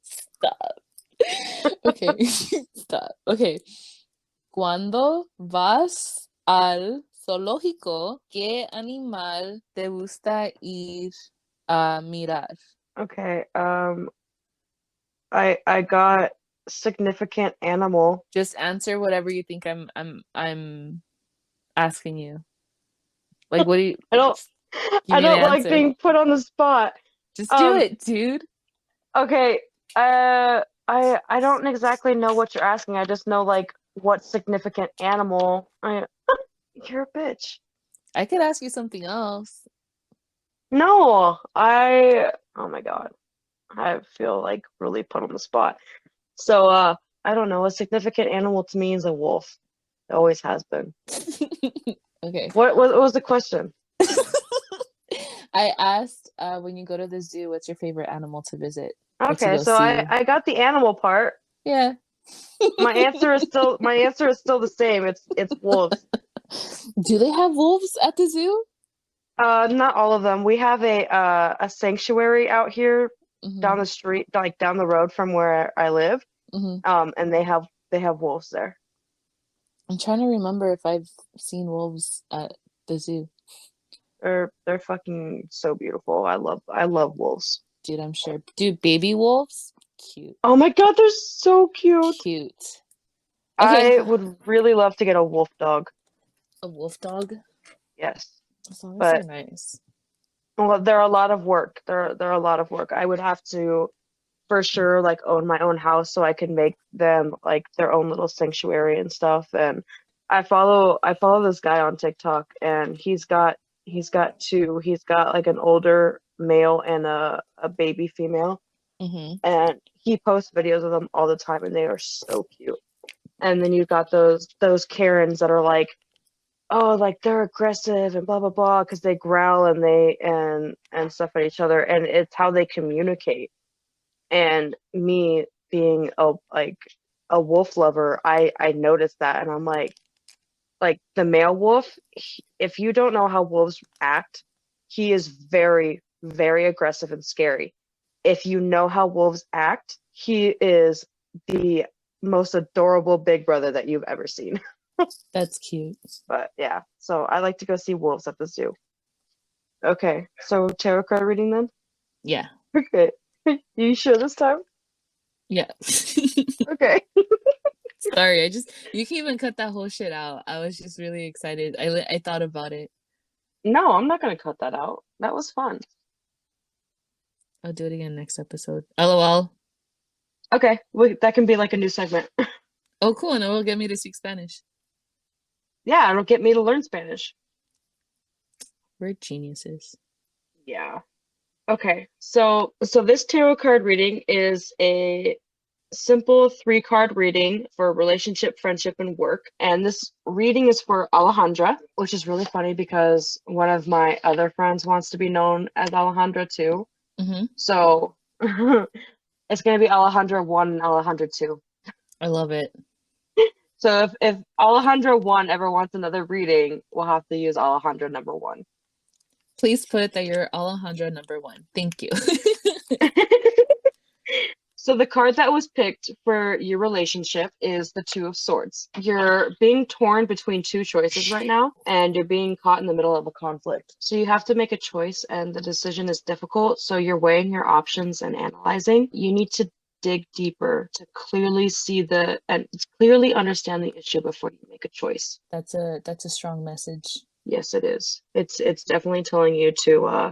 Stop. Okay, stop. Okay. Cuando vas al zoológico, ¿qué animal te gusta ir a mirar? Okay, I got significant animal. Just answer whatever you think I'm asking you. Like, what do you? I don't Give I me an don't like answer. being put on the spot. Just do it, dude. Okay, I don't exactly know what you're asking. I just know like what significant animal. You're a bitch. I could ask you something else. No, oh my God. I feel like really put on the spot. So I don't know. A significant animal to me is a wolf. It always has been. Okay. What was the question? I asked when you go to the zoo, what's your favorite animal to visit or to Okay, go so see? I got the animal part. Yeah. My answer is still the same. It's wolves. Do they have wolves at the zoo? Not all of them. We have a sanctuary out here down Hmm. the street, like down the road from where I live. Hmm. And they have wolves there. I'm trying to remember if I've seen wolves at the zoo. They're fucking so beautiful. I love wolves. Dude, I'm sure. Dude, baby wolves? Cute. Oh my God, they're so cute. Cute. Okay, I would really love to get a wolf dog. a wolf dog? Yes. As long as they're But nice. well, they're a lot of work. They're a lot of work. I would have to for sure like own my own house so I can make them like their own little sanctuary and stuff. And I follow this guy on TikTok and he's got two. He's got like an older male and a baby female. Hmm. And he posts videos of them all the time and they are so cute. And then you've got those Karens that are like, oh, like they're aggressive and blah blah blah because they growl and and stuff at each other and it's how they communicate. And me being a wolf lover, I noticed that and I'm like the male wolf, if you don't know how wolves act, he is very, very aggressive and scary. If you know how wolves act, he is the most adorable big brother that you've ever seen. That's cute. But yeah, so I like to go see wolves at the zoo. Okay, so tarot card reading then? Yeah. Okay. You sure this time? Yeah. Okay. Sorry, you can even cut that whole shit out. I was just really excited. I thought about it. No, I'm not gonna cut that out. That was fun. I'll do it again next episode. LOL. Okay, that can be like a new segment. Oh, cool. And it will get me to speak Spanish. Yeah, it'll get me to learn Spanish. We're geniuses. Yeah. Okay, so this tarot card reading is a simple three-card reading for relationship, friendship, and work. And this reading is for Alejandra, which is really funny because one of my other friends wants to be known as Alejandra too. Hmm. So it's gonna be Alejandra 1 and Alejandra 2. I love it. So if Alejandra 1 ever wants another reading, we'll have to use Alejandra number 1. Please put that you're Alejandra number 1. Thank you. So the card that was picked for your relationship is the Two of Swords. You're being torn between two choices right now, and you're being caught in the middle of a conflict. So you have to make a choice, and the decision is difficult. So you're weighing your options and analyzing. You need to dig deeper to clearly see and clearly understand the issue before you make a choice. That's a strong message. Yes, it is. It's definitely telling you to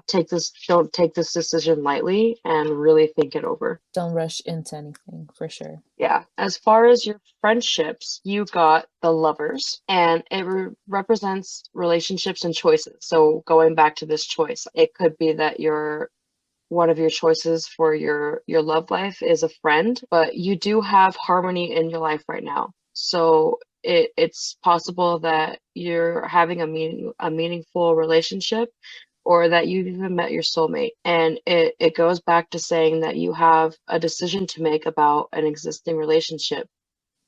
don't take this decision lightly and really think it over. Don't rush into anything, for sure. Yeah. As far as your friendships, you got the Lovers, and it represents relationships and choices. So going back to this choice, it could be that one of your choices for your love life is a friend, but you do have harmony in your life right now. So it's possible that you're having a meaningful relationship or that you've even met your soulmate. And it goes back to saying that you have a decision to make about an existing relationship.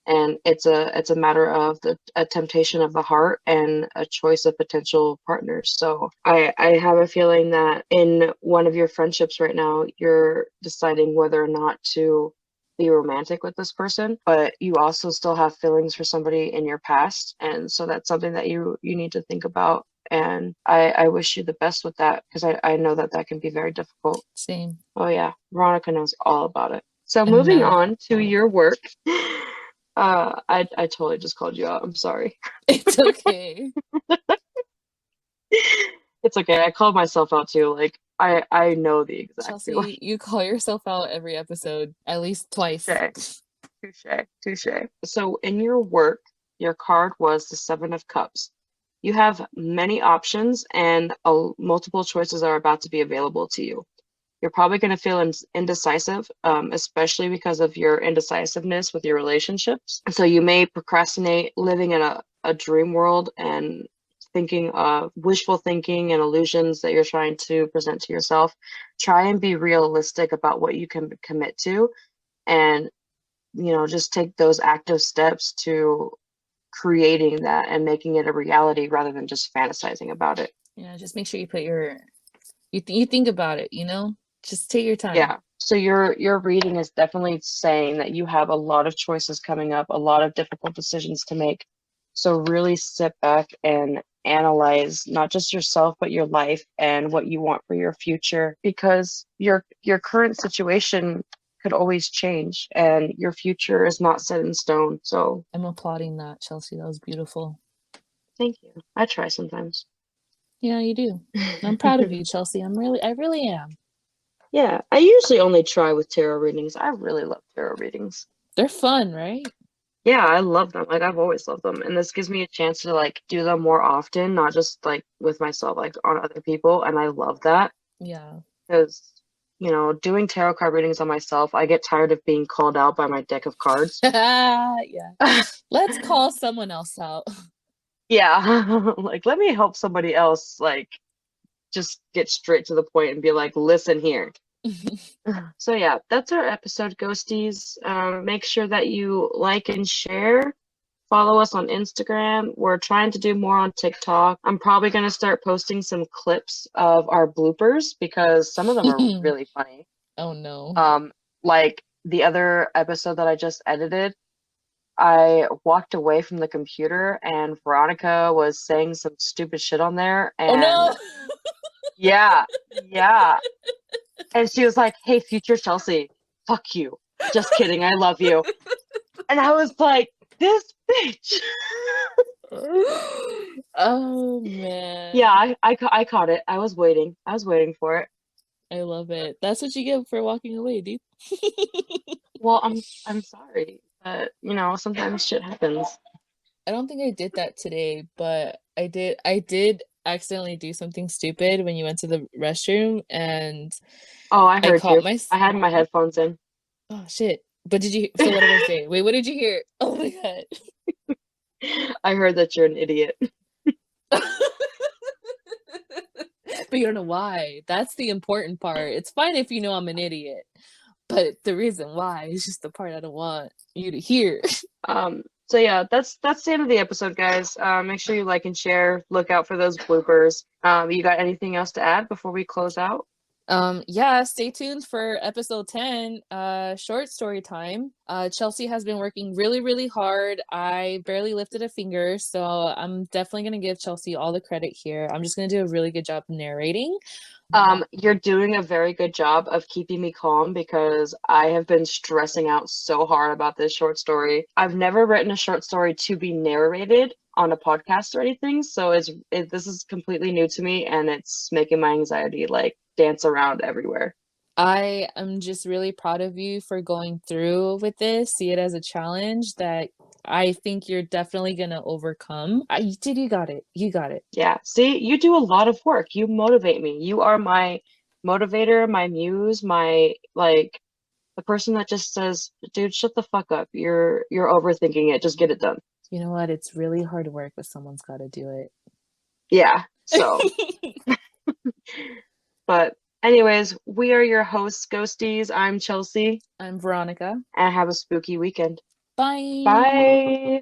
And it's a matter of a temptation of the heart and a choice of potential partners. So I have a feeling that in one of your friendships right now, you're deciding whether or not to be romantic with this person, but you also still have feelings for somebody in your past. And so that's something that you need to think about. And I wish you the best with that because I know that that can be very difficult. Same. Oh yeah, Veronica knows all about it. So And moving math. on to your work. I totally just called you out. I'm sorry. It's okay. It's okay. I called myself out too. Like I know the exact feeling. Chelsea, you call yourself out every episode, at least twice. Touche, touche. So in your work, your card was the Seven of Cups. You have many options, and multiple choices are about to be available to you. You're probably going to feel indecisive, especially because of your indecisiveness with your relationships. So you may procrastinate living in a dream world and thinking of wishful thinking and illusions that you're trying to present to yourself. Try and be realistic about what you can commit to, and just take those active steps to creating that and making it a reality rather than just fantasizing about it. Yeah, just make sure you put you think about it, just take your time. Yeah. So your reading is definitely saying that you have a lot of choices coming up, a lot of difficult decisions to make. So really sit back and analyze not just yourself, but your life and what you want for your future, because your current situation could always change and your future is not set in stone. So I'm applauding that, Chelsea. That was beautiful. thank you. I try sometimes. Yeah, you do. I'm proud of you, Chelsea. I really am. Yeah, I usually only try with tarot readings. I really love tarot readings. They're fun, right? Yeah, I love them. Like I've always loved them. And this gives me a chance to like do them more often, not just like with myself, like on other people. And I love that Yeah. because, doing tarot card readings on myself, I get tired of being called out by my deck of cards. Yeah. Let's call someone else out. Yeah. Like let me help somebody else like just get straight to the point and be like, listen here. So yeah, that's our episode, ghosties. Make sure that you like and share. Follow us on Instagram. We're trying to do more on TikTok. I'm probably going to start posting some clips of our bloopers because some of them are really funny. Oh no. Like the other episode that I just edited, I walked away from the computer and Veronica was saying some stupid shit on there. Oh And no. yeah, yeah. And she was like, "Hey, future Chelsea, fuck you. Just kidding. I love you." And I was like, this bitch. Oh man. Yeah, I caught it. I was waiting. I was waiting for it. I love it. That's what you get for walking away, dude. Well, I'm sorry, but sometimes shit happens. I don't think I did that today, but I did accidentally do something stupid when you went to the restroom, and Oh, I I heard caught you. my I had my headphones in. oh shit. But so what did I say? Wait, what did you hear? Oh my god. I heard that you're an idiot. But you don't know why. That's the important part. It's fine if you know I'm an idiot, but the reason why is just the part I don't want you to hear. So yeah, that's the end of the episode, guys. Make sure you like and share. Look out for those bloopers. You got anything else to add before we close out? Yeah, stay tuned for episode 10, short story time. Chelsea has been working really, really hard. I barely lifted a finger, so I'm definitely gonna give Chelsea all the credit here. I'm just gonna do a really good job narrating. You're doing a very good job of keeping me calm because I have been stressing out so hard about this short story. I've never written a short story to be narrated on a podcast or anything, so this is completely new to me, and it's making my anxiety like dance around everywhere. I am just really proud of you for going through with this. See it as a challenge that I think you're definitely gonna overcome. You got it. You got it. Yeah, see, you do a lot of work. You motivate me. You are my motivator, my muse, my like the person that just says, "Dude, shut the fuck up. You're overthinking it. Just get it done." You know what? It's really hard work, but someone's got to do it. Yeah. So, but anyways, we are your hosts, Ghosties. I'm Chelsea, I'm Veronica. and have a spooky weekend. Bye. Bye.